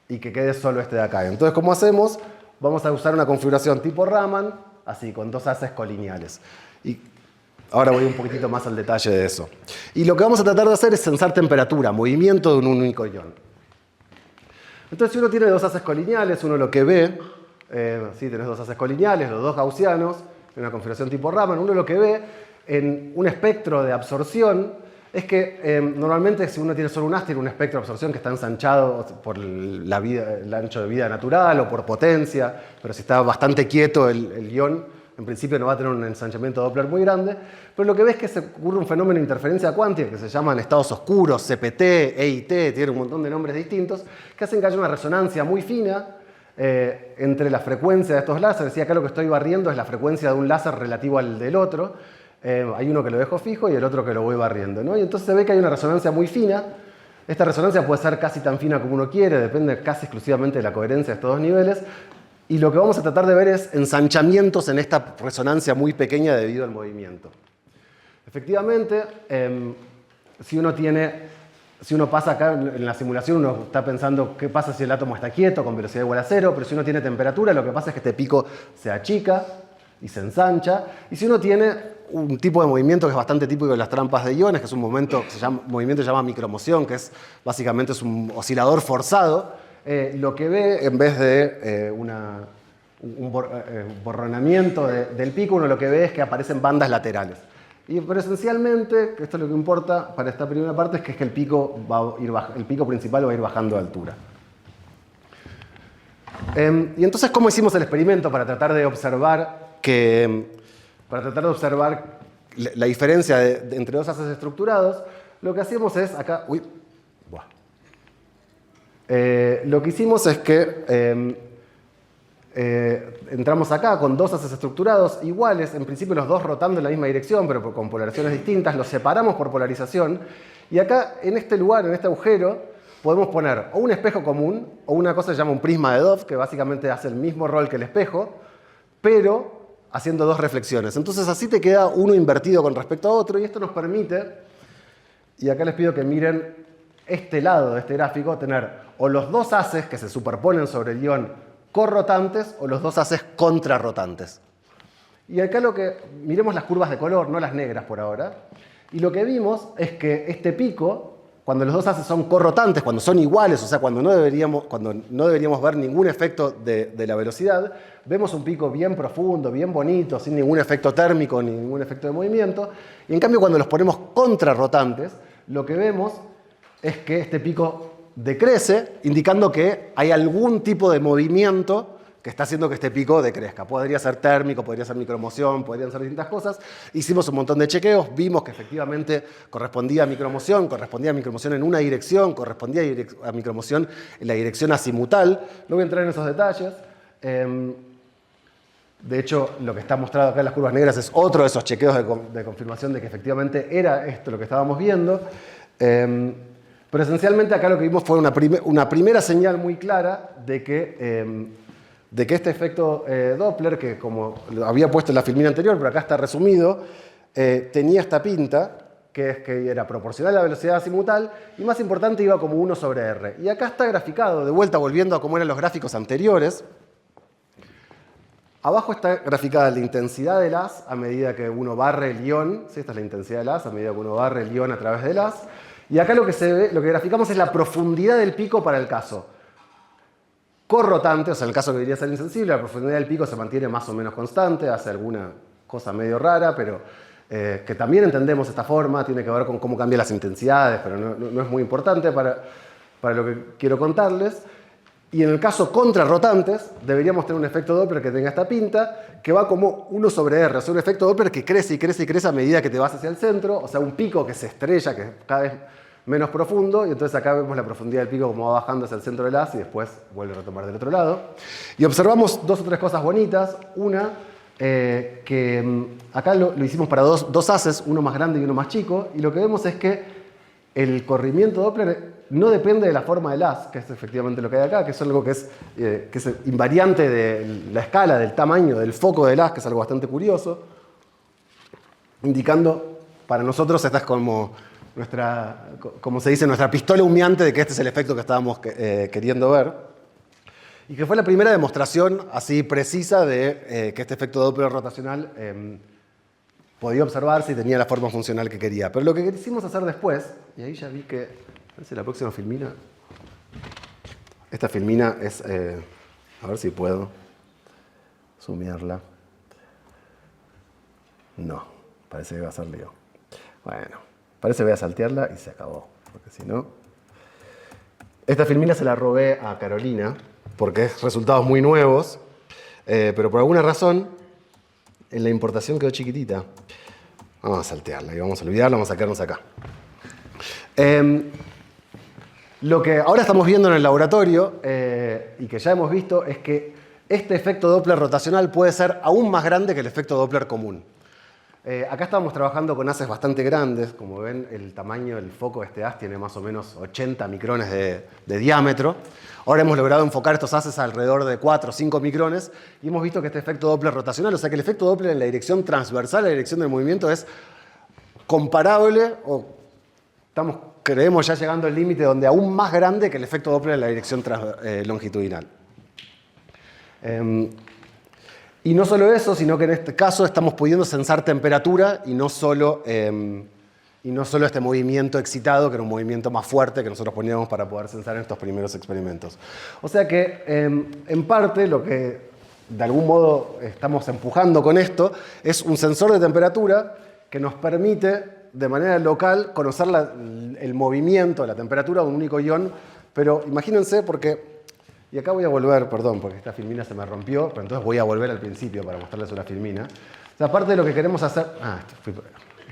y que quede solo este de acá. Entonces, ¿cómo hacemos? Vamos a usar una configuración tipo Raman, así, con dos haces colineales. Y ahora voy un poquitito más al detalle de eso. Y lo que vamos a tratar de hacer es censar temperatura, movimiento de un único ion. Entonces, si uno tiene dos haces colineales, uno lo que ve, si tenés dos haces colineales, los dos gaussianos, en una configuración tipo Raman, uno lo que ve en un espectro de absorción es que normalmente si uno tiene solo un haz, tiene un espectro de absorción que está ensanchado por el ancho de vida natural o por potencia, pero si está bastante quieto el ion, en principio no va a tener un ensanchamiento Doppler muy grande, pero lo que ves es que se ocurre un fenómeno de interferencia cuántica que se llaman estados oscuros, CPT, EIT, tiene un montón de nombres distintos, que hacen que haya una resonancia muy fina entre la frecuencia de estos láseres. Y acá lo que estoy barriendo es la frecuencia de un láser relativo al del otro. Hay uno que lo dejo fijo y el otro que lo voy barriendo, ¿no? Y entonces se ve que hay una resonancia muy fina. Esta resonancia puede ser casi tan fina como uno quiere, depende casi exclusivamente de la coherencia de estos dos niveles. Y lo que vamos a tratar de ver es ensanchamientos en esta resonancia muy pequeña debido al movimiento. Efectivamente, si uno pasa acá en la simulación, uno está pensando qué pasa si el átomo está quieto con velocidad igual a 0, pero si uno tiene temperatura, lo que pasa es que este pico se achica y se ensancha. Y si uno tiene un tipo de movimiento que es bastante típico de las trampas de iones, que es un movimiento que se llama micromoción, que es básicamente un oscilador forzado, lo que ve, en vez de un borronamiento del pico, uno lo que ve es que aparecen bandas laterales. Pero esencialmente, que esto es lo que importa para esta primera parte, es que el pico principal va a ir bajando de altura. Y entonces, ¿cómo hicimos el experimento para tratar de observar la diferencia entre dos haces estructurados? Lo que hacemos es acá... lo que hicimos es que entramos acá con dos haces estructurados iguales, en principio los dos rotando en la misma dirección, pero con polarizaciones distintas, los separamos por polarización, y acá, en este lugar, en este agujero, podemos poner o un espejo común, o una cosa que se llama un prisma de Dove, que básicamente hace el mismo rol que el espejo, pero haciendo dos reflexiones. Entonces así te queda uno invertido con respecto a otro, y esto nos permite, y acá les pido que miren este lado de este gráfico, tener o los dos haces que se superponen sobre el ion corrotantes o los dos haces contrarrotantes. Y acá miremos las curvas de color, no las negras por ahora, y lo que vimos es que este pico, cuando los dos haces son corrotantes, cuando son iguales, o sea, cuando no deberíamos ver ningún efecto de la velocidad, vemos un pico bien profundo, bien bonito, sin ningún efecto térmico ni ningún efecto de movimiento, y en cambio cuando los ponemos contrarrotantes, lo que vemos es que este pico decrece, indicando que hay algún tipo de movimiento que está haciendo que este pico decrezca. Podría ser térmico, podría ser micromoción, podrían ser distintas cosas. Hicimos un montón de chequeos, vimos que efectivamente correspondía a micromoción en una dirección, correspondía a micromoción en la dirección azimutal. No voy a entrar en esos detalles. De hecho, lo que está mostrado acá en las curvas negras es otro de esos chequeos de confirmación de que efectivamente era esto lo que estábamos viendo. Pero esencialmente acá lo que vimos fue una primera señal muy clara de que este efecto Doppler, que como lo había puesto en la filmina anterior, pero acá está resumido, tenía esta pinta, que es que era proporcional a la velocidad azimutal, y más importante iba como 1 sobre R. Y acá está graficado, de vuelta volviendo a cómo eran los gráficos anteriores. Abajo está graficada la intensidad del haz a medida que uno barre el ion. ¿Sí? Esta es la intensidad del haz a medida que uno barre el ion a través del haz. Y acá lo que graficamos es la profundidad del pico para el caso corrotante, o sea, en el caso que debería ser insensible, la profundidad del pico se mantiene más o menos constante, hace alguna cosa medio rara, pero que también entendemos esta forma, tiene que ver con cómo cambian las intensidades, pero no es muy importante para lo que quiero contarles. Y en el caso contrarrotantes, deberíamos tener un efecto Doppler que tenga esta pinta, que va como 1 sobre R, o sea, un efecto Doppler que crece y crece y crece a medida que te vas hacia el centro, o sea, un pico que se estrella, que es cada vez menos profundo, y entonces acá vemos la profundidad del pico como va bajando hacia el centro del haz y después vuelve a retomar del otro lado. Y observamos 2 o 3 cosas bonitas. Una, que acá lo hicimos para dos haces, uno más grande y uno más chico, y lo que vemos es que el corrimiento Doppler no depende de la forma del haz, que es efectivamente lo que hay acá, que es algo que es invariante de la escala, del tamaño, del foco del haz, que es algo bastante curioso, indicando, para nosotros esta es como se dice, nuestra pistola humeante de que este es el efecto que estábamos queriendo ver, y que fue la primera demostración así precisa de que este efecto Doppler rotacional podía observarse y tenía la forma funcional que quería. Pero lo que quisimos hacer después, y ahí ya vi que, parece la próxima filmina, esta filmina es, a ver si puedo zoomearla. No, parece que va a ser lío. Bueno, parece que voy a saltearla y se acabó, porque si no... Esta filmina se la robé a Carolina, porque es resultados muy nuevos, pero por alguna razón en la importación quedó chiquitita. Vamos a saltearla y vamos a olvidarla, vamos a quedarnos acá. Lo que ahora estamos viendo en el laboratorio y que ya hemos visto es que este efecto Doppler rotacional puede ser aún más grande que el efecto Doppler común. Acá estábamos trabajando con haces bastante grandes. Como ven, el tamaño del foco de este haz tiene más o menos 80 micrones de diámetro. Ahora hemos logrado enfocar estos haces alrededor de 4 o 5 micrones y hemos visto que este efecto Doppler rotacional, o sea que el efecto Doppler en la dirección transversal, la dirección del movimiento, es comparable o creemos ya llegando al límite donde aún más grande que el efecto Doppler en la dirección longitudinal. Y no solo eso, sino que en este caso estamos pudiendo sensar temperatura y no solo este movimiento excitado, que era un movimiento más fuerte que nosotros poníamos para poder sensar en estos primeros experimentos. O sea que, en parte, lo que de algún modo estamos empujando con esto es un sensor de temperatura que nos permite, de manera local, conocer el movimiento, la temperatura de un único ion. Pero imagínense, porque... Y acá voy a volver, perdón, porque esta filmina se me rompió, pero entonces voy a volver al principio para mostrarles una filmina. O sea, aparte de lo que queremos hacer...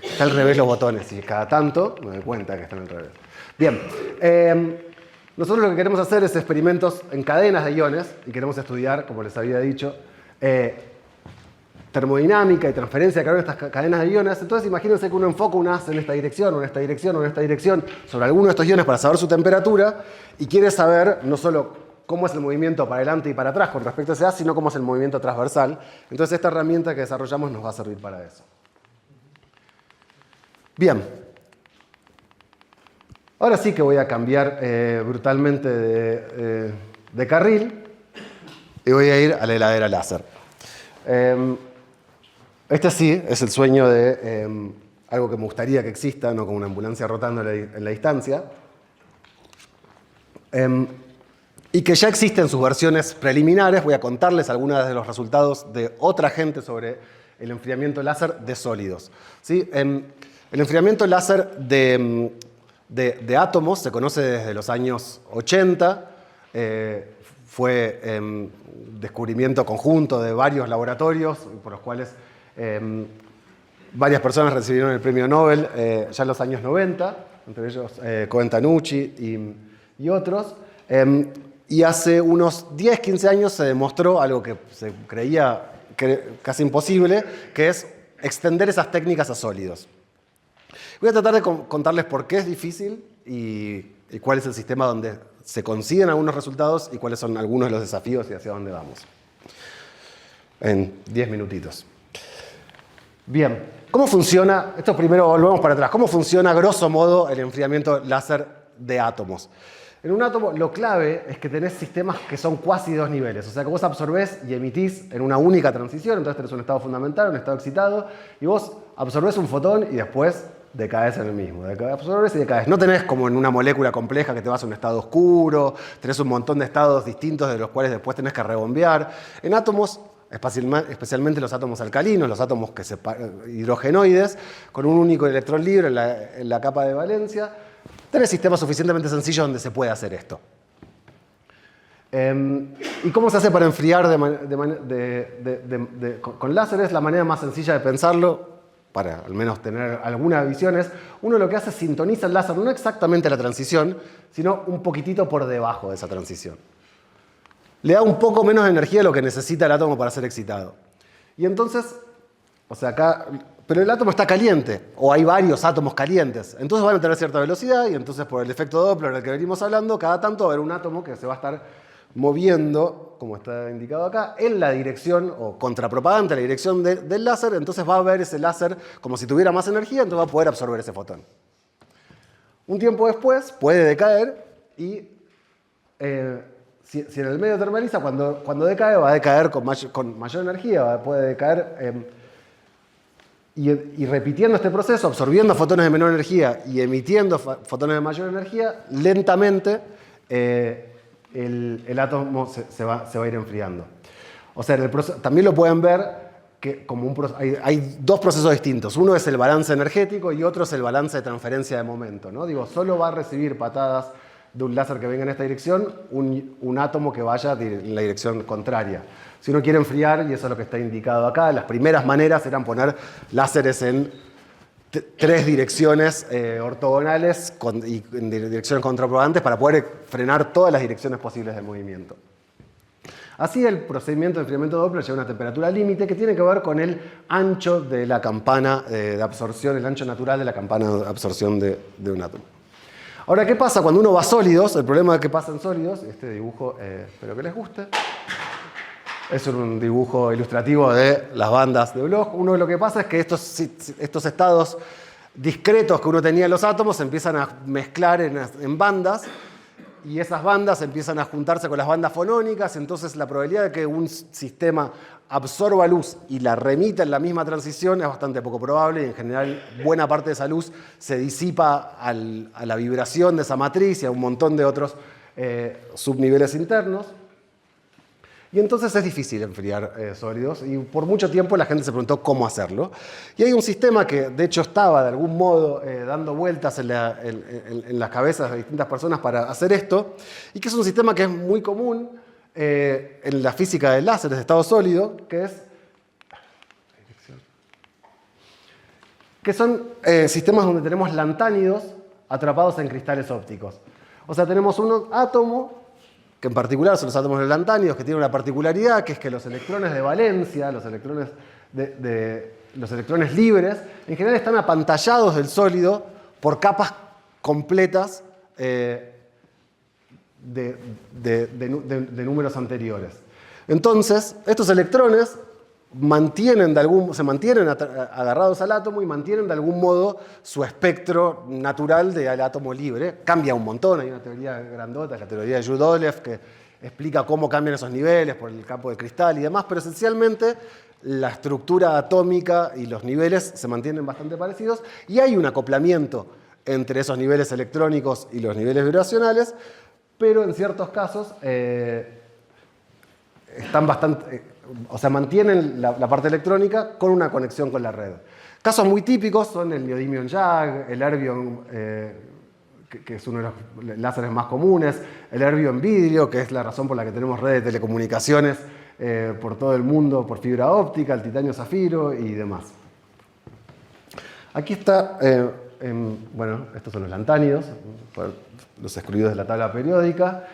está al revés los botones y cada tanto me doy cuenta que están al revés. Bien, nosotros lo que queremos hacer es experimentos en cadenas de iones y queremos estudiar, como les había dicho, termodinámica y transferencia de calor en estas cadenas de iones. Entonces imagínense que uno enfoca un haz en esta dirección, o en esta dirección, o en esta dirección, sobre alguno de estos iones para saber su temperatura y quiere saber no solo cómo es el movimiento para adelante y para atrás con respecto a ese haz, sino cómo es el movimiento transversal. Entonces esta herramienta que desarrollamos nos va a servir para eso. Bien. Ahora sí que voy a cambiar brutalmente de carril y voy a ir a la heladera láser. Este sí es el sueño de algo que me gustaría que exista, no como una ambulancia rotando en la distancia. Y que ya existen sus versiones preliminares. Voy a contarles algunos de los resultados de otra gente sobre el enfriamiento láser de sólidos. ¿Sí? El enfriamiento láser de átomos se conoce desde los años 80. Fue descubrimiento conjunto de varios laboratorios por los cuales varias personas recibieron el premio Nobel ya en los años 90, entre ellos Cohen-Tanucci y otros. Y hace unos 10, 15 años se demostró algo que se creía casi imposible, que es extender esas técnicas a sólidos. Voy a tratar de contarles por qué es difícil y cuál es el sistema donde se consiguen algunos resultados y cuáles son algunos de los desafíos y hacia dónde vamos. En 10 minutitos. Bien, ¿cómo funciona? Esto primero volvemos para atrás. ¿Cómo funciona, grosso modo, el enfriamiento láser de átomos? En un átomo lo clave es que tenés sistemas que son cuasi dos niveles. O sea que vos absorbés y emitís en una única transición. Entonces tenés un estado fundamental, un estado excitado. Y vos absorbés un fotón y después decaes en el mismo. Absorbés y decaes. No tenés como en una molécula compleja que te vas a un estado oscuro. Tenés un montón de estados distintos de los cuales después tenés que rebombear. En átomos, especialmente los átomos alcalinos, los átomos hidrogenoides, con un único electrón libre en la capa de valencia, tenés sistemas suficientemente sencillos donde se puede hacer esto. ¿Y cómo se hace para enfriar con láseres? La manera más sencilla de pensarlo, para al menos tener alguna visión, es uno lo que hace es sintoniza el láser, no exactamente la transición, sino un poquitito por debajo de esa transición. Le da un poco menos de energía de lo que necesita el átomo para ser excitado. Y entonces, o sea, acá pero el átomo está caliente, o hay varios átomos calientes. Entonces van a tener cierta velocidad, y entonces por el efecto Doppler del que venimos hablando, cada tanto va a haber un átomo que se va a estar moviendo, como está indicado acá, en la dirección, o contrapropagante a la dirección del láser. Entonces va a ver ese láser como si tuviera más energía, entonces va a poder absorber ese fotón. Un tiempo después puede decaer, y si en el medio termaliza, cuando decae, va a decaer con mayor energía, puede decaer... Y repitiendo este proceso, absorbiendo fotones de menor energía y emitiendo fotones de mayor energía, lentamente el átomo se va a ir enfriando. O sea, también lo pueden ver que hay dos procesos distintos. Uno es el balance energético y otro es el balance de transferencia de momento, ¿no? Digo, solo va a recibir patadas de un láser que venga en esta dirección un átomo que vaya en la dirección contraria. Si uno quiere enfriar, y eso es lo que está indicado acá, las primeras maneras eran poner láseres en tres direcciones ortogonales y en direcciones contrapropagantes para poder frenar todas las direcciones posibles de movimiento. Así, el procedimiento de enfriamiento de Doppler lleva a una temperatura límite que tiene que ver con el ancho de la campana de absorción, el ancho natural de la campana de absorción de un átomo. Ahora, ¿qué pasa cuando uno va a sólidos? El problema de que pasa en sólidos, este dibujo espero que les guste. Es un dibujo ilustrativo de las bandas de Bloch. Lo que pasa es que estos estados discretos que uno tenía en los átomos se empiezan a mezclar en bandas, y esas bandas empiezan a juntarse con las bandas fonónicas. Entonces la probabilidad de que un sistema absorba luz y la remita en la misma transición es bastante poco probable, y en general buena parte de esa luz se disipa a la vibración de esa matriz y a un montón de otros subniveles internos. Y entonces es difícil enfriar sólidos, y por mucho tiempo la gente se preguntó cómo hacerlo. Y hay un sistema que de hecho estaba de algún modo dando vueltas en las cabezas de distintas personas para hacer esto, y que es un sistema que es muy común en la física de láseres de estado sólido, que son sistemas donde tenemos lantánidos atrapados en cristales ópticos. O sea, tenemos un átomo, que en particular son los átomos de lantánidos, que tienen una particularidad, que es que los electrones de valencia, los electrones libres, en general están apantallados del sólido por capas completas de números anteriores. Entonces, estos electrones se mantienen agarrados al átomo y mantienen de algún modo su espectro natural del átomo libre. Cambia un montón, hay una teoría grandota, es la teoría de Yudolev, que explica cómo cambian esos niveles por el campo de cristal y demás, pero esencialmente la estructura atómica y los niveles se mantienen bastante parecidos, y hay un acoplamiento entre esos niveles electrónicos y los niveles vibracionales, pero en ciertos casos mantienen la parte electrónica con una conexión con la red. Casos muy típicos son el neodymium-YAG, el erbium, que es uno de los láseres más comunes, el erbium vidrio, que es la razón por la que tenemos redes de telecomunicaciones por todo el mundo por fibra óptica, el titanio zafiro y demás. Aquí está, estos son los lantánidos, los excluidos de la tabla periódica.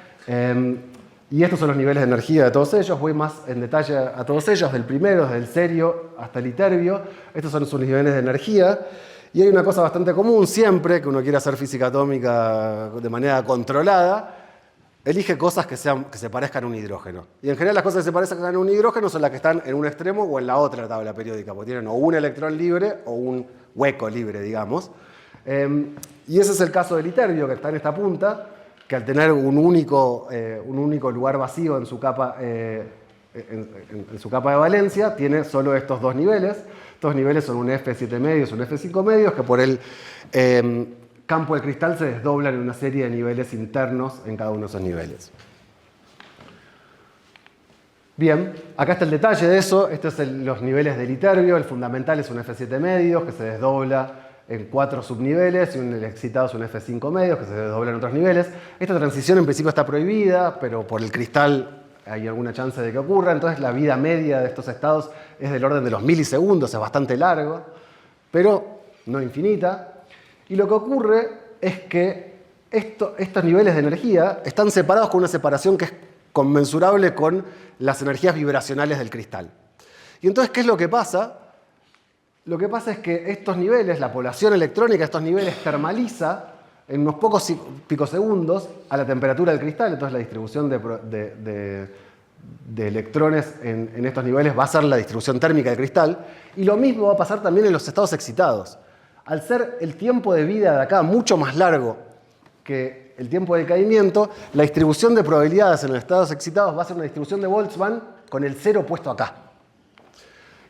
Y estos son los niveles de energía de todos ellos. Voy más en detalle a todos ellos, del primero, desde el cerio hasta el iterbio. Estos son sus niveles de energía. Y hay una cosa bastante común siempre, que uno quiere hacer física atómica de manera controlada, elige cosas que se parezcan a un hidrógeno. Y en general las cosas que se parezcan a un hidrógeno son las que están en un extremo o en la otra tabla periódica, porque tienen o un electrón libre o un hueco libre, digamos. Y ese es el caso del iterbio, que está en esta punta, que al tener un único lugar vacío en su capa de valencia, tiene solo estos dos niveles. Estos niveles son un F7 medios, un F5 medios, que por el campo del cristal se desdoblan en una serie de niveles internos en cada uno de esos niveles. Bien, acá está el detalle de eso. Estos son los niveles del iterbio. El fundamental es un F7 medios, que se desdobla en 4 subniveles, y el excitado es un F5 medios, que se desdobla en otros niveles. Esta transición en principio está prohibida, pero por el cristal hay alguna chance de que ocurra. Entonces la vida media de estos estados es del orden de los milisegundos, es bastante largo, pero no infinita. Y lo que ocurre es que estos niveles de energía están separados con una separación que es conmensurable con las energías vibracionales del cristal. Y entonces, ¿qué es lo que pasa? lo que pasa es que estos niveles, la población electrónica de estos niveles termaliza en unos pocos picosegundos a la temperatura del cristal, entonces la distribución de electrones en estos niveles va a ser la distribución térmica del cristal, y lo mismo va a pasar también en los estados excitados. Al ser el tiempo de vida de acá mucho más largo que el tiempo de decaimiento, la distribución de probabilidades en los estados excitados va a ser una distribución de Boltzmann con el cero puesto acá.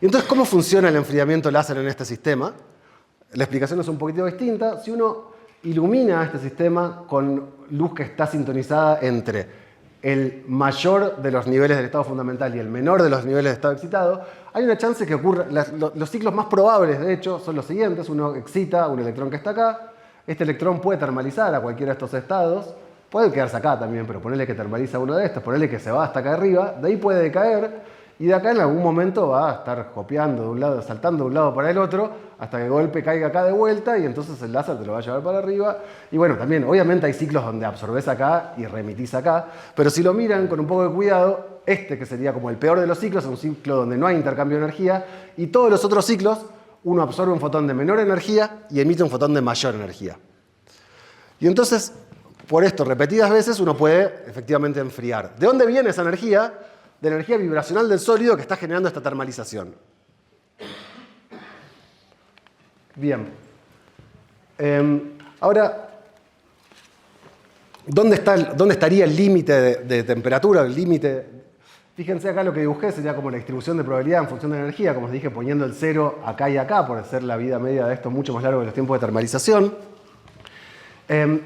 Y entonces, ¿cómo funciona el enfriamiento láser en este sistema? La explicación es un poquito distinta. Si uno ilumina este sistema con luz que está sintonizada entre el mayor de los niveles del estado fundamental y el menor de los niveles de estado excitado, hay una chance que ocurra. Los ciclos más probables, de hecho, son los siguientes. Uno excita un electrón que está acá. Este electrón puede termalizar a cualquiera de estos estados. Puede quedarse acá también, pero ponerle que termaliza uno de estos, ponerle que se va hasta acá arriba. De ahí puede decaer. Y de acá en algún momento va a estar copiando de un lado, saltando de un lado para el otro, hasta que el golpe caiga acá de vuelta y entonces el láser te lo va a llevar para arriba. Y bueno, también, obviamente hay ciclos donde absorbes acá y remitís acá, pero si lo miran con un poco de cuidado, este que sería como el peor de los ciclos, es un ciclo donde no hay intercambio de energía, y todos los otros ciclos, uno absorbe un fotón de menor energía y emite un fotón de mayor energía. Y entonces, por esto, repetidas veces, uno puede efectivamente enfriar. ¿De dónde viene esa energía? De la energía vibracional del sólido que está generando esta termalización. Bien. Ahora, ¿dónde estaría el límite de temperatura? El límite, fíjense acá lo que dibujé, sería como la distribución de probabilidad en función de energía, como os dije, poniendo el cero acá y acá, por ser la vida media de esto mucho más largo que los tiempos de termalización.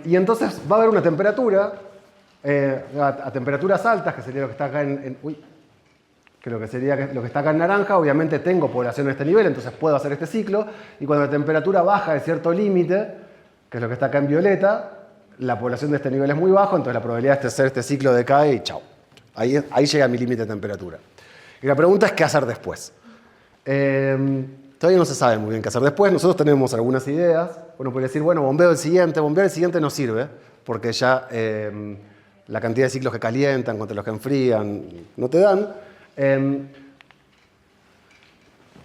Y entonces va a haber una temperatura, a temperaturas altas, que sería lo que está acá que lo que sería lo que está acá en naranja. Obviamente tengo población a este nivel, entonces puedo hacer este ciclo, y cuando la temperatura baja de cierto límite, que es lo que está acá en violeta, la población de este nivel es muy bajo, entonces la probabilidad de hacer este ciclo decae y chao. Ahí llega mi límite de temperatura. Y la pregunta es qué hacer después. Todavía no se sabe muy bien qué hacer después. Nosotros tenemos algunas ideas. Uno puede decir, bueno, bombeo el siguiente. Bombear el siguiente no sirve, porque ya la cantidad de ciclos que calientan contra los que enfrían no te dan.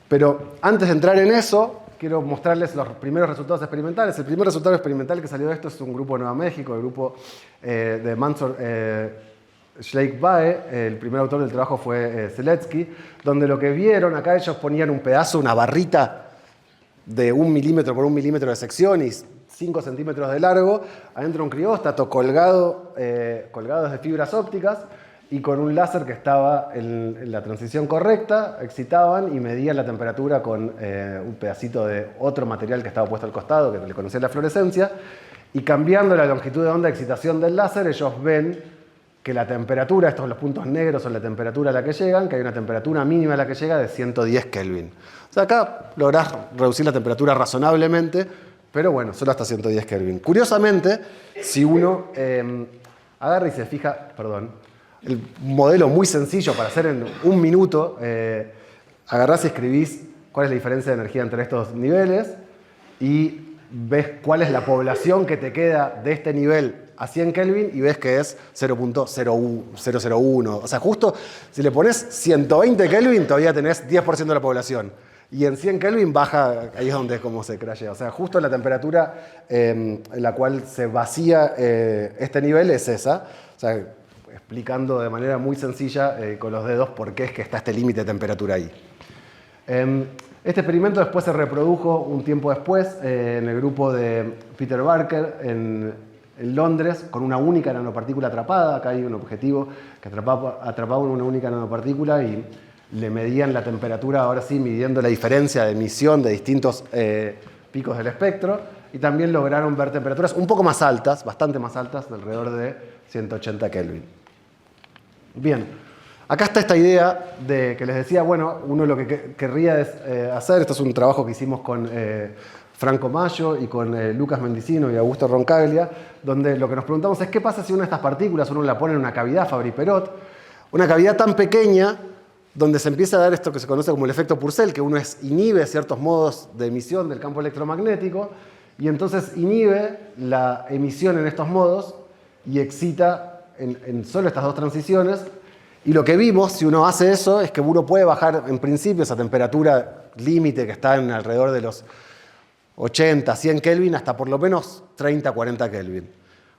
Pero antes de entrar en eso, quiero mostrarles los primeros resultados experimentales. El primer resultado experimental que salió de esto es un grupo de Nueva México, el grupo de Mansour Schleich-Bae. El primer autor del trabajo fue Seletsky, donde lo que vieron, acá ellos ponían un pedazo, una barrita de 1 milímetro por 1 milímetro de sección y 5 centímetros de largo, adentro un crióstato colgado desde fibras ópticas, y con un láser que estaba en la transición correcta, excitaban y medían la temperatura con un pedacito de otro material que estaba puesto al costado, que le conocía la fluorescencia, y cambiando la longitud de onda de excitación del láser, ellos ven que la temperatura, estos los puntos negros son la temperatura a la que llegan, que hay una temperatura mínima a la que llega de 110 Kelvin. O sea, acá lográs reducir la temperatura razonablemente, pero bueno, solo hasta 110 Kelvin. Curiosamente, si uno agarra y se fija, el modelo muy sencillo para hacer en 1 minuto, agarrás y escribís cuál es la diferencia de energía entre estos niveles y ves cuál es la población que te queda de este nivel a 100 Kelvin y ves que es 0.001. O sea, justo si le pones 120 Kelvin todavía tenés 10% de la población. Y en 100 Kelvin baja, ahí es donde es como se crashea. O sea, justo la temperatura en la cual se vacía este nivel es esa. O sea, explicando de manera muy sencilla con los dedos por qué es que está este límite de temperatura ahí. Este experimento después se reprodujo un tiempo después en el grupo de Peter Barker en Londres con una única nanopartícula atrapada. Acá hay un objetivo que atrapaba una única nanopartícula y le medían la temperatura, ahora sí, midiendo la diferencia de emisión de distintos picos del espectro, y también lograron ver temperaturas un poco más altas, bastante más altas, de alrededor de 180 Kelvin. Bien, acá está esta idea de que les decía, bueno, uno lo que querría es hacer, esto es un trabajo que hicimos con Franco Mayo y con Lucas Mendicino y Augusto Roncaglia, donde lo que nos preguntamos es qué pasa si una de estas partículas uno la pone en una cavidad Fabry-Perot, una cavidad tan pequeña donde se empieza a dar esto que se conoce como el efecto Purcell, que uno inhibe ciertos modos de emisión del campo electromagnético y entonces inhibe la emisión en estos modos y excita en solo estas dos transiciones. Y lo que vimos, si uno hace eso, es que uno puede bajar en principio esa temperatura límite que está en alrededor de los 80, 100 Kelvin, hasta por lo menos 30, 40 Kelvin.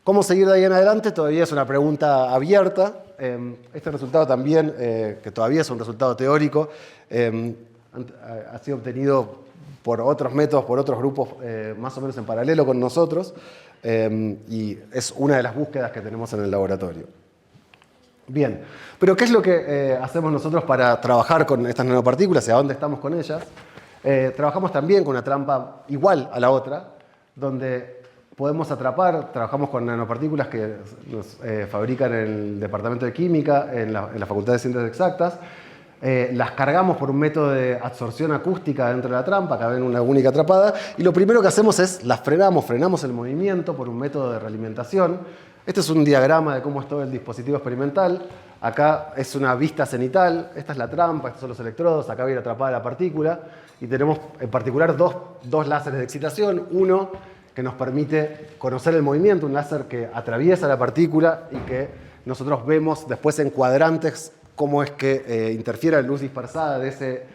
¿Cómo seguir de ahí en adelante? Todavía es una pregunta abierta. Este resultado también, que todavía es un resultado teórico, ha sido obtenido por otros métodos, por otros grupos más o menos en paralelo con nosotros, y es una de las búsquedas que tenemos en el laboratorio. Bien, pero ¿qué es lo que hacemos nosotros para trabajar con estas nanopartículas y a dónde estamos con ellas? Trabajamos también con una trampa igual a la otra, donde podemos atrapar, trabajamos con nanopartículas que nos fabrican en el Departamento de Química, en la Facultad de Ciencias Exactas. Las cargamos por un método de absorción acústica dentro de la trampa, acá ven una única atrapada, y lo primero que hacemos es las frenamos el movimiento por un método de realimentación. Este es un diagrama de cómo es todo el dispositivo experimental. Acá es una vista cenital, esta es la trampa, estos son los electrodos, acá viene atrapada la partícula, y tenemos en particular dos láseres de excitación, uno que nos permite conocer el movimiento, un láser que atraviesa la partícula y que nosotros vemos después en cuadrantes cómo es que interfiere la luz dispersada de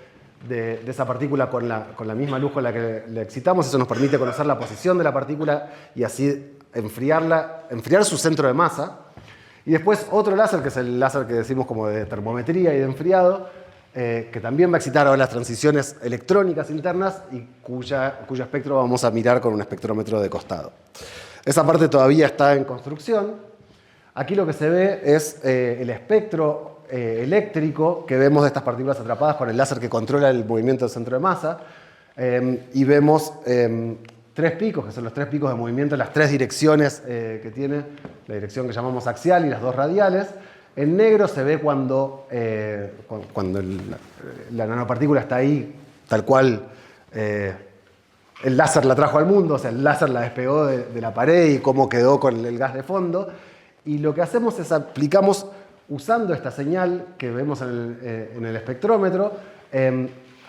esa partícula con la misma luz con la que le excitamos. Eso nos permite conocer la posición de la partícula y así enfriar su centro de masa. Y después otro láser, que es el láser que decimos como de termometría y de enfriado, que también va a excitar ahora las transiciones electrónicas internas y cuyo espectro vamos a mirar con un espectrómetro de costado. Esa parte todavía está en construcción. Aquí lo que se ve es el espectro eléctrico que vemos de estas partículas atrapadas con el láser que controla el movimiento del centro de masa. Y vemos tres picos, que son los tres picos de movimiento en las tres direcciones que tiene, la dirección que llamamos axial y las dos radiales. En negro se ve cuando la nanopartícula está ahí, tal cual el láser la trajo al mundo, o sea, el láser la despegó de la pared y cómo quedó con el gas de fondo. Y lo que hacemos es aplicamos, usando esta señal que vemos en el espectrómetro,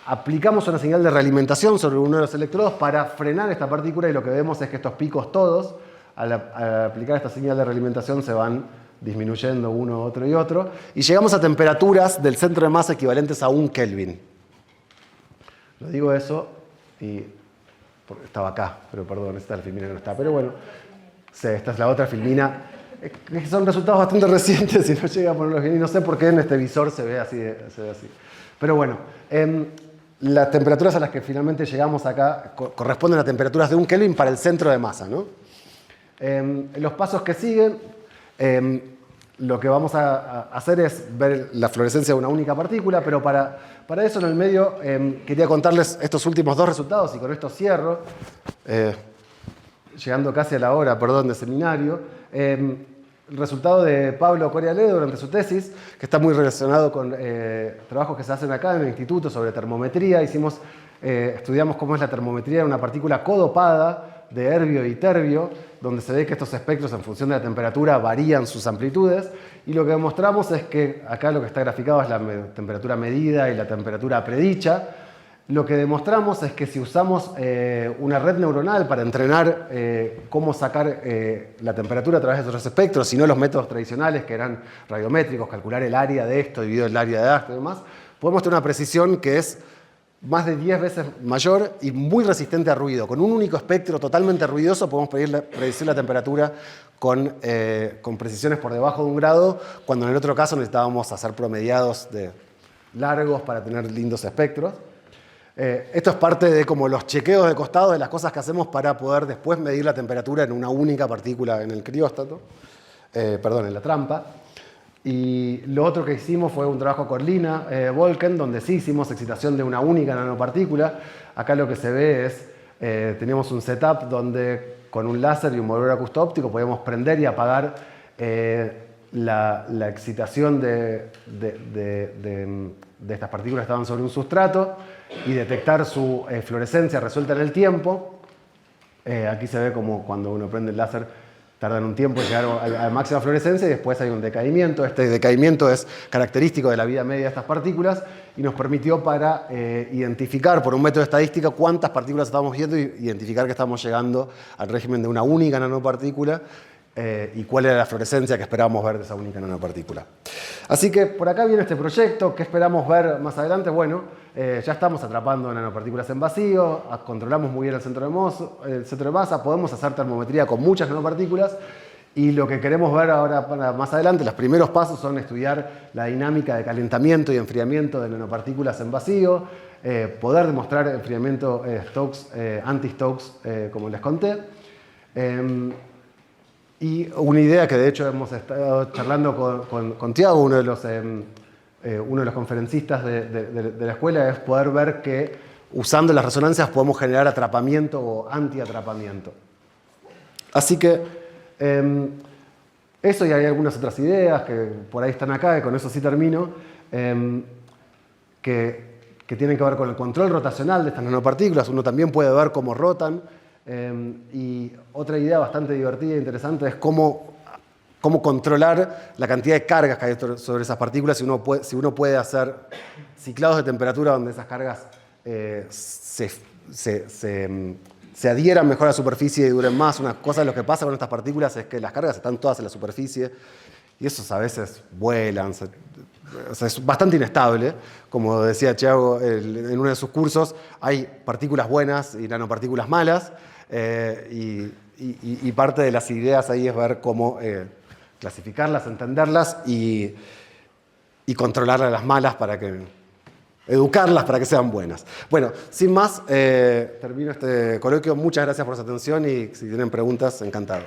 aplicamos una señal de realimentación sobre uno de los electrodos para frenar esta partícula, y lo que vemos es que estos picos todos, al aplicar esta señal de realimentación, se van disminuyendo uno, otro y otro, y llegamos a temperaturas del centro de masa equivalentes a 1 Kelvin. Lo digo eso y estaba acá, pero perdón, esta es la filmina que no está, pero bueno, sí, esta es la otra filmina. Son resultados bastante recientes y no llega a ponerlos bien, y no sé por qué en este visor se ve así. Pero bueno, las temperaturas a las que finalmente llegamos acá corresponden a temperaturas de 1 Kelvin para el centro de masa, ¿no? Los pasos que siguen, lo que vamos a hacer es ver la fluorescencia de una única partícula, pero para eso en el medio quería contarles estos últimos dos resultados, y con esto cierro, llegando casi a la hora, perdón, de seminario. El resultado de Pablo Corialedo durante su tesis, que está muy relacionado con trabajos que se hacen acá en el instituto sobre termometría. Estudiamos cómo es la termometría de una partícula codopada de erbio y terbio, donde se ve que estos espectros en función de la temperatura varían sus amplitudes, y lo que demostramos es que acá lo que está graficado es la temperatura medida y la temperatura predicha. Lo que demostramos es que si usamos una red neuronal para entrenar cómo sacar la temperatura a través de otros espectros, y no los métodos tradicionales que eran radiométricos, calcular el área de esto dividido el área de esto y demás, podemos tener una precisión que es más de 10 veces mayor y muy resistente a ruido. Con un único espectro totalmente ruidoso podemos predecir la temperatura con precisiones por debajo de 1 grado, cuando en el otro caso necesitábamos hacer promediados largos para tener lindos espectros. Esto es parte de como los chequeos de costado de las cosas que hacemos para poder después medir la temperatura en una única partícula en el crióstato, en la trampa. Y lo otro que hicimos fue un trabajo con Lina Volken, donde sí hicimos excitación de una única nanopartícula. Acá lo que se ve es, teníamos un setup donde con un láser y un movedor acústico-óptico podíamos prender y apagar la excitación de estas partículas que estaban sobre un sustrato y detectar su fluorescencia resuelta en el tiempo. Aquí se ve como cuando uno prende el láser tardan un tiempo en llegar a la máxima fluorescencia, y después hay un decaimiento. Este decaimiento es característico de la vida media de estas partículas y nos permitió para identificar por un método de estadística cuántas partículas estábamos viendo y identificar que estamos llegando al régimen de una única nanopartícula y cuál era la fluorescencia que esperábamos ver de esa única nanopartícula. Así que por acá viene este proyecto. ¿Qué esperamos ver más adelante? Bueno, ya estamos atrapando nanopartículas en vacío, controlamos muy bien el centro de masa, podemos hacer termometría con muchas nanopartículas y lo que queremos ver ahora para más adelante, los primeros pasos son estudiar la dinámica de calentamiento y enfriamiento de nanopartículas en vacío, poder demostrar enfriamiento Stokes, anti-Stokes, como les conté. Y una idea que de hecho hemos estado charlando con Tiago, uno de los conferencistas de la escuela, es poder ver que usando las resonancias podemos generar atrapamiento o anti-atrapamiento. Así que eso, y hay algunas otras ideas que por ahí están acá, y con eso sí termino, que tienen que ver con el control rotacional de estas nanopartículas. Uno también puede ver cómo rotan. Y otra idea bastante divertida e interesante es cómo controlar la cantidad de cargas que hay sobre esas partículas, si uno puede hacer ciclados de temperatura donde esas cargas se adhieran mejor a la superficie y duren más. Una cosa de lo que pasa con estas partículas es que las cargas están todas en la superficie y esos a veces vuelan. O sea, es bastante inestable. Como decía Thiago en uno de sus cursos, hay partículas buenas y nanopartículas malas. Y parte de las ideas ahí es ver cómo clasificarlas, entenderlas y controlar a las malas educarlas para que sean buenas. Bueno, sin más, termino este coloquio. Muchas gracias por su atención y si tienen preguntas, encantado.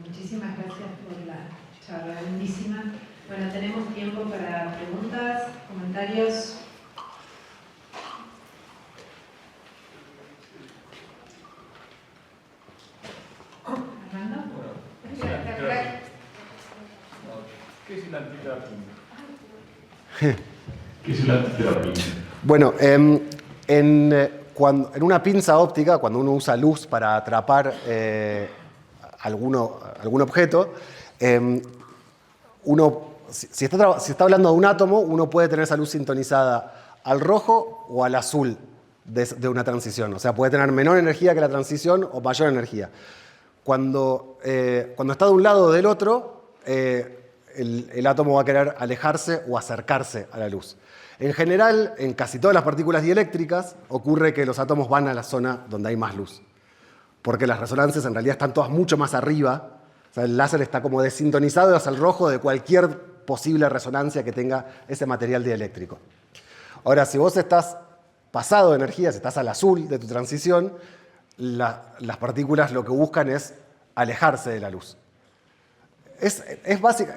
Muchísimas gracias por la charla lindísima. Bueno, tenemos tiempo para preguntas, comentarios. ¿Armando? ¿Qué es el antitrapping? ¿Qué es el antitrapping? Bueno, en una pinza óptica, cuando uno usa luz para atrapar algún objeto, si está hablando de un átomo, uno puede tener esa luz sintonizada al rojo o al azul de una transición. O sea, puede tener menor energía que la transición o mayor energía. Cuando está de un lado o del otro, el átomo va a querer alejarse o acercarse a la luz. En general, en casi todas las partículas dieléctricas, ocurre que los átomos van a la zona donde hay más luz. Porque las resonancias en realidad están todas mucho más arriba. O sea, el láser está como desintonizado hacia el rojo de cualquier posible resonancia que tenga ese material dieléctrico. Ahora, si vos estás pasado de energía, si estás al azul de tu transición, las partículas lo que buscan es alejarse de la luz. Es básica.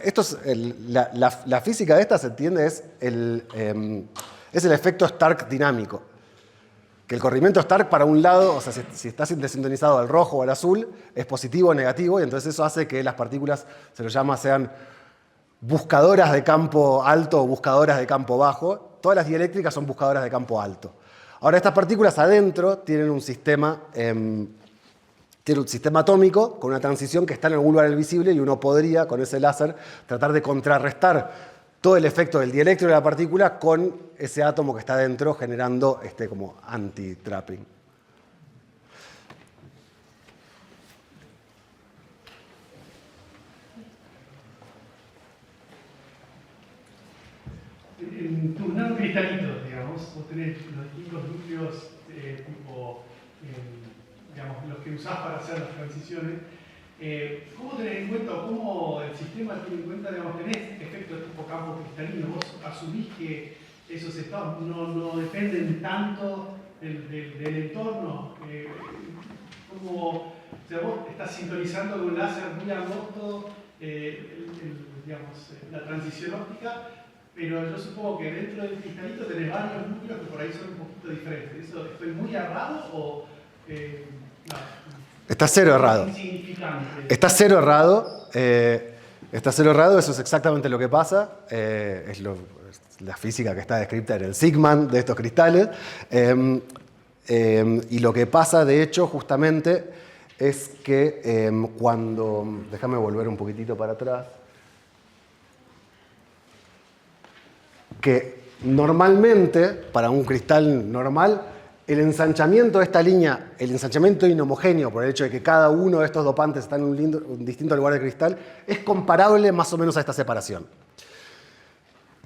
La física de esta, se entiende, es el efecto Stark dinámico. Que el corrimiento Stark para un lado, o sea, si estás desintonizado al rojo o al azul, es positivo o negativo, y entonces eso hace que las partículas, sean buscadoras de campo alto o buscadoras de campo bajo. Todas las dieléctricas son buscadoras de campo alto. Ahora, estas partículas adentro tienen un sistema atómico con una transición que está en algún lugar visible, y uno podría, con ese láser, tratar de contrarrestar todo el efecto del dieléctrico de la partícula con ese átomo que está dentro, generando como anti-trapping. En tus nanocristalitos, digamos, vos tenés los distintos núcleos tipo, digamos, los que usás para hacer las transiciones. ¿Cómo tenés en cuenta, o cómo el sistema tiene en cuenta, digamos, tenés efectos tipo campo cristalino? ¿Vos asumís que esos estados no dependen tanto del entorno? ¿Cómo, o sea, vos estás sintonizando con un láser muy angosto, digamos, la transición óptica, pero yo supongo que dentro del cristalito tenés varios núcleos que por ahí son un poquito diferentes. ¿Eso estoy muy errado o...? No. Está cero errado. Está cero errado. Está cero errado, eso es exactamente lo que pasa. Es la física que está descrita en el Sigman de estos cristales. Y lo que pasa, de hecho, justamente, es que cuando... Déjame volver un poquitito para atrás. que normalmente, para un cristal normal, el ensanchamiento de esta línea, el ensanchamiento inhomogéneo, por el hecho de que cada uno de estos dopantes está en un distinto lugar del cristal, es comparable más o menos a esta separación.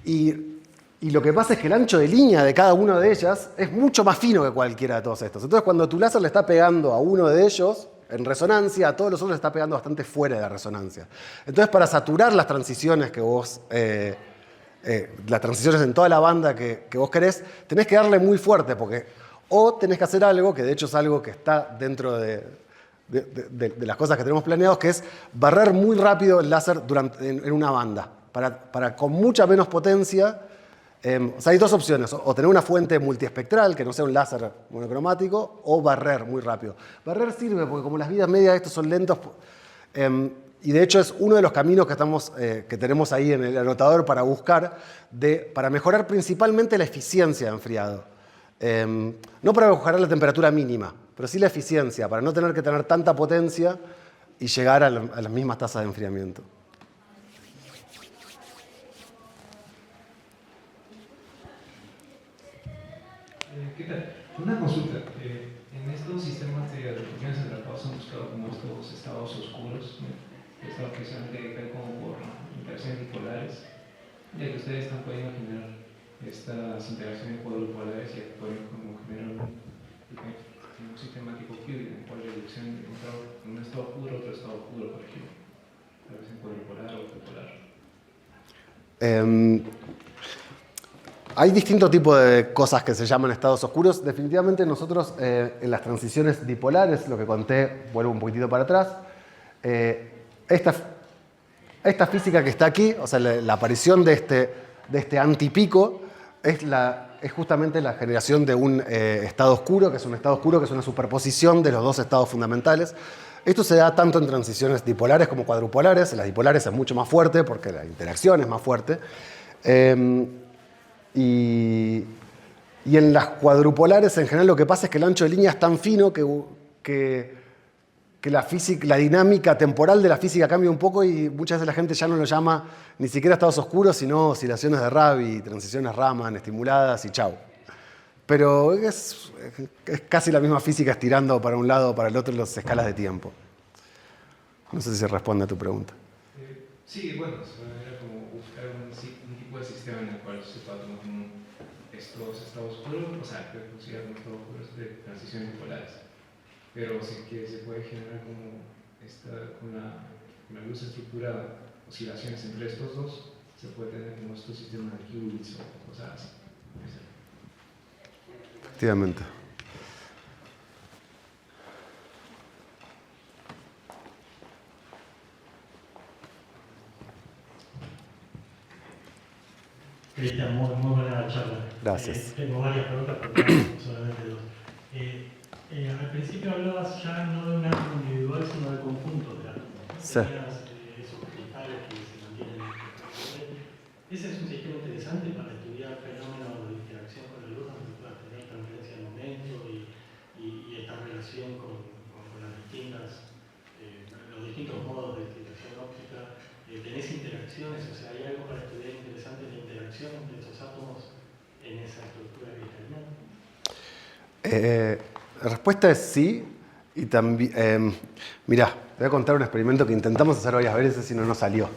Y lo que pasa es que el ancho de línea de cada una de ellas es mucho más fino que cualquiera de todos estos. Entonces, cuando tu láser le está pegando a uno de ellos en resonancia, a todos los otros le está pegando bastante fuera de la resonancia. Entonces, para saturar las transiciones que vos... las transiciones en toda la banda que vos querés, tenés que darle muy fuerte, o tenés que hacer algo, que de hecho es algo que está dentro de las cosas que tenemos planeados, que es barrer muy rápido el láser en una banda, para con mucha menos potencia. O sea, hay dos opciones, o tener una fuente multiespectral, que no sea un láser monocromático, o barrer muy rápido. Barrer sirve porque como las vidas medias de estos son lentos, y de hecho es uno de los caminos que tenemos ahí en el anotador para buscar, para mejorar principalmente la eficiencia de enfriado. No para mejorar la temperatura mínima, pero sí la eficiencia, para no tener que tener tanta potencia y llegar a las mismas tasas de enfriamiento. ¿Qué tal? Una consulta. En estos sistemas de reducciones en la pausa han buscado como estos estados oscuros, ¿no? Estados precisamente que caen como por interacciones dipolares, ya que ustedes están pudiendo generar estas interacciones cuadrupolares y pueden como generar un sistema tipo Qubit en el cual la reducción de un estado puro, otro estado puro, por ejemplo, tal vez en cuadrupolar o tripolar. Hay distintos tipos de cosas que se llaman estados oscuros. Definitivamente nosotros en las transiciones dipolares, lo que conté, vuelvo un poquitito para atrás, esta física que está aquí, o sea, la aparición de este antipico, es justamente la generación de un estado oscuro, que es una superposición de los dos estados fundamentales. Esto se da tanto en transiciones dipolares como cuadrupolares. En las dipolares es mucho más fuerte porque la interacción es más fuerte. Y en las cuadrupolares, en general, lo que pasa es que el ancho de línea es tan fino que la dinámica temporal de la física cambia un poco y muchas veces la gente ya no lo llama ni siquiera estados oscuros, sino oscilaciones de Rabi, transiciones Raman estimuladas y chau. Pero es casi la misma física estirando para un lado o para el otro en las escalas de tiempo. No sé si se responde a tu pregunta. Sí, bueno, era como buscar un tipo de sistema en el cual se pueda tomar estos estados oscuros, o sea, que considerar como estados oscuros de transiciones dipolares. Pero sí que se puede generar como con la luz estructurada, oscilaciones entre estos dos, se puede tener como estos sistemas de qubits o cosas así. Efectivamente. Cristian, muy buena la charla. Gracias. Tengo varias preguntas, pero no solamente dos. Al principio hablabas ya no de un átomo individual, sino de conjuntos de átomos. Sí. Tenías esos cristales que se mantienen en el. Ese es un sistema interesante para estudiar fenómenos de interacción con la luz, donde puedas tener transferencia de momento y esta relación con las los distintos modos de excitación óptica. ¿Tenés interacciones? O sea, ¿hay algo para estudiar interesante en la interacción entre esos átomos en esa estructura cristalina? La respuesta es sí. Y también, mirá, te voy a contar un experimento que intentamos hacer varias veces y no nos salió.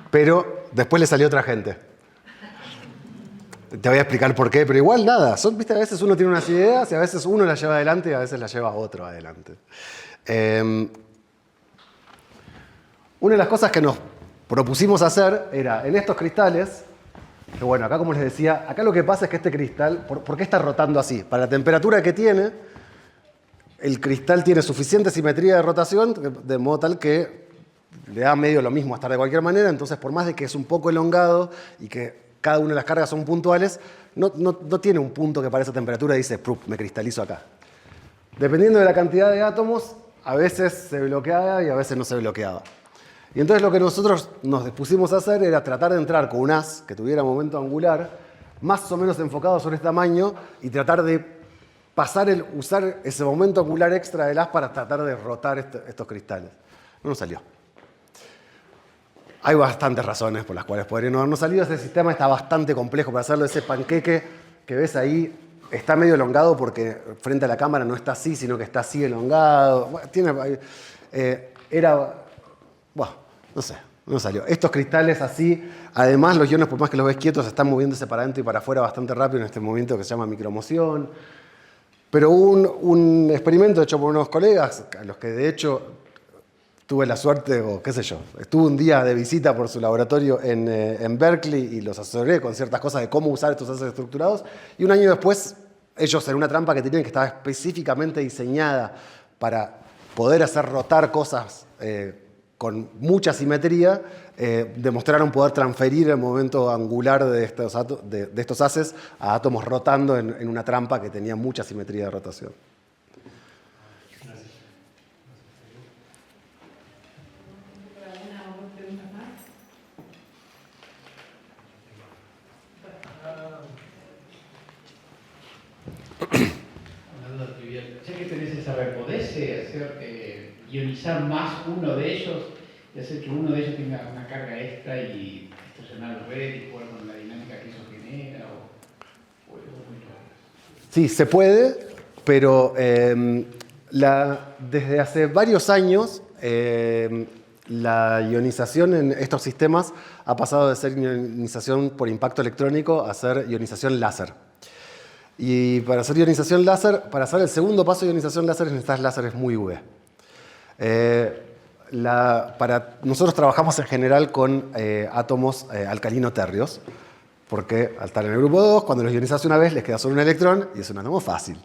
Pero después le salió a otra gente. Te voy a explicar por qué, pero igual nada. ¿Viste? A veces uno tiene unas ideas y a veces uno las lleva adelante y a veces las lleva otro adelante. Una de las cosas que nos propusimos hacer era, en estos cristales, que bueno, acá como les decía, acá lo que pasa es que este cristal, ¿por qué está rotando así? Para la temperatura que tiene, el cristal tiene suficiente simetría de rotación, de modo tal que le da medio lo mismo estar de cualquier manera, entonces por más de que es un poco elongado y que cada una de las cargas son puntuales, no tiene un punto que para esa temperatura dice, me cristalizo acá. Dependiendo de la cantidad de átomos, a veces se bloqueaba y a veces no se bloqueaba. Y entonces lo que nosotros nos dispusimos a hacer era tratar de entrar con un haz que tuviera momento angular, más o menos enfocado sobre este tamaño, y tratar de usar ese momento angular extra del haz para tratar de rotar estos cristales. No nos salió. Hay bastantes razones por las cuales podría no habernos salido. Este sistema está bastante complejo para hacerlo. Ese panqueque que ves ahí está medio elongado porque frente a la cámara no está así, sino que está así elongado. Bueno, no sé, no salió. Estos cristales así, además los iones, por más que los ves quietos, están moviéndose para adentro y para afuera bastante rápido en este movimiento que se llama micromoción. Pero hubo un experimento hecho por unos colegas, a los que de hecho tuve la suerte, o qué sé yo, estuve un día de visita por su laboratorio en Berkeley y los asesoré con ciertas cosas de cómo usar estos haces estructurados. Y un año después, ellos en una trampa que tenían que estaba específicamente diseñada para poder hacer rotar cosas con mucha simetría, demostraron poder transferir el momento angular de estos haces a átomos rotando en una trampa que tenía mucha simetría de rotación. Hablando de trivial, ya que tenés esa red, ¿podés hacer ionizar más uno de ellos y hacer que uno de ellos tenga una carga extra y distorsionar la red y jugar con la dinámica que eso genera? ¿O es muy raro? Sí, se puede, pero desde hace varios años la ionización en estos sistemas ha pasado de ser ionización por impacto electrónico a ser ionización láser. Y para hacer ionización láser, para hacer el segundo paso de ionización láser necesitas láseres muy UV. Nosotros trabajamos en general con átomos alcalino-térreos, porque al estar en el grupo 2, cuando los ionizas una vez, les queda solo un electrón y es un átomo fácil.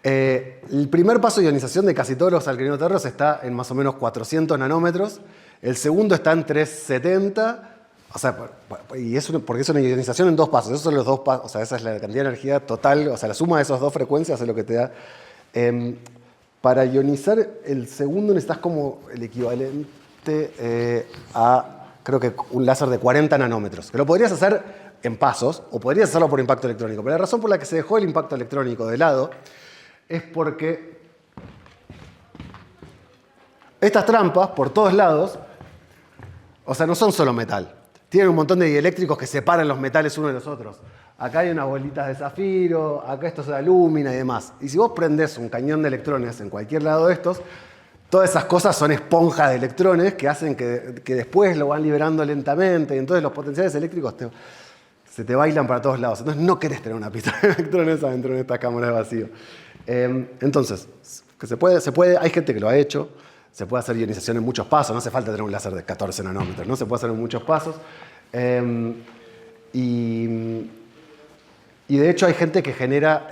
El primer paso de ionización de casi todos los alcalino-térreos está en más o menos 400 nanómetros, el segundo está en 370. O sea, porque es una ionización en dos pasos. Esos son los dos pasos, o sea, esa es la cantidad de energía total, o sea, la suma de esas dos frecuencias es lo que te da. Para ionizar el segundo necesitas como el equivalente a, creo que un láser de 40 nanómetros, que lo podrías hacer en pasos, o podrías hacerlo por impacto electrónico. Pero la razón por la que se dejó el impacto electrónico de lado es porque estas trampas, por todos lados, o sea, no son solo metal. Tienen un montón de dieléctricos que separan los metales unos de los otros. Acá hay unas bolitas de zafiro, acá esto es de alúmina y demás. Y si vos prendés un cañón de electrones en cualquier lado de estos, todas esas cosas son esponjas de electrones que hacen que después lo van liberando lentamente. Y entonces los potenciales eléctricos se te bailan para todos lados. Entonces no querés tener una pista de electrones adentro de estas cámaras de vacío. Entonces, que se puede, hay gente que lo ha hecho. Se puede hacer ionización en muchos pasos, no hace falta tener un láser de 14 nanómetros, ¿no? Se puede hacer en muchos pasos. Y de hecho hay gente que genera,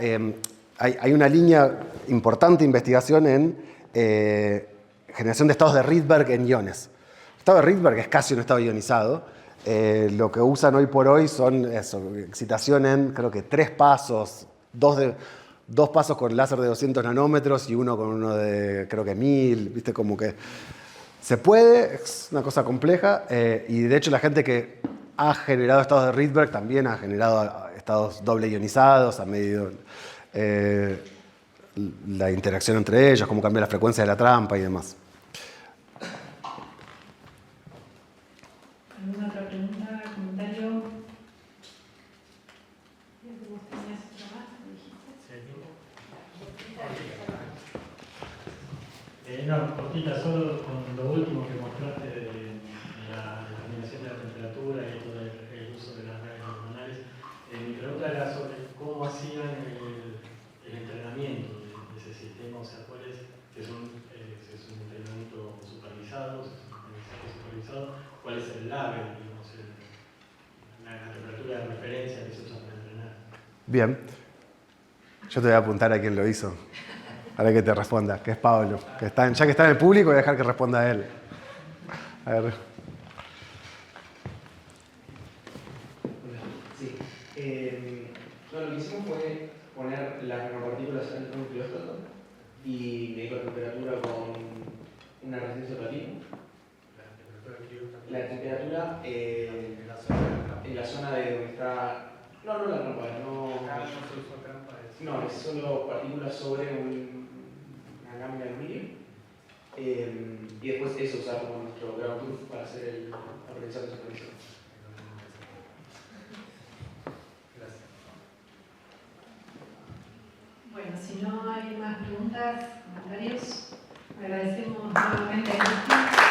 hay una línea importante de investigación en generación de estados de Rydberg en iones. El estado de Rydberg es casi un estado ionizado. Lo que usan hoy por hoy son excitación en, creo que 3 pasos, 2 pasos con láser de 200 nanómetros y uno con uno de, creo que 1000, ¿viste? Como que se puede, es una cosa compleja, y de hecho la gente que ha generado estados de Rydberg también ha generado estados doble ionizados, ha medido la interacción entre ellos, cómo cambia la frecuencia de la trampa y demás. ¿Alguna otra pregunta, comentario? No, cortita, solo con lo último que mostraste de la determinación de la temperatura y todo el uso de las redes neuronales. Mi pregunta era sobre cómo hacían el entrenamiento de ese sistema, o sea, cuál es, si es un entrenamiento supervisado, cuál es el label, digamos, la temperatura de referencia que se usa para entrenar. Bien, yo te voy a apuntar a quién lo hizo. Para que te responda, que es Pablo. Ya que está en el público, voy a dejar que responda a él. A ver. Sí. Lo que hicimos fue poner las nanopartículas en un nucleóstato y medir la temperatura con una resistencia platina. La temperatura en la zona de donde está... No la trampa, no, es solo partículas sobre una lámina de aluminio. Y y después eso usar como nuestro ground truth para hacer el aprendizaje supervisado. Gracias. Bueno, si no hay más preguntas, comentarios, agradecemos nuevamente a Cristian.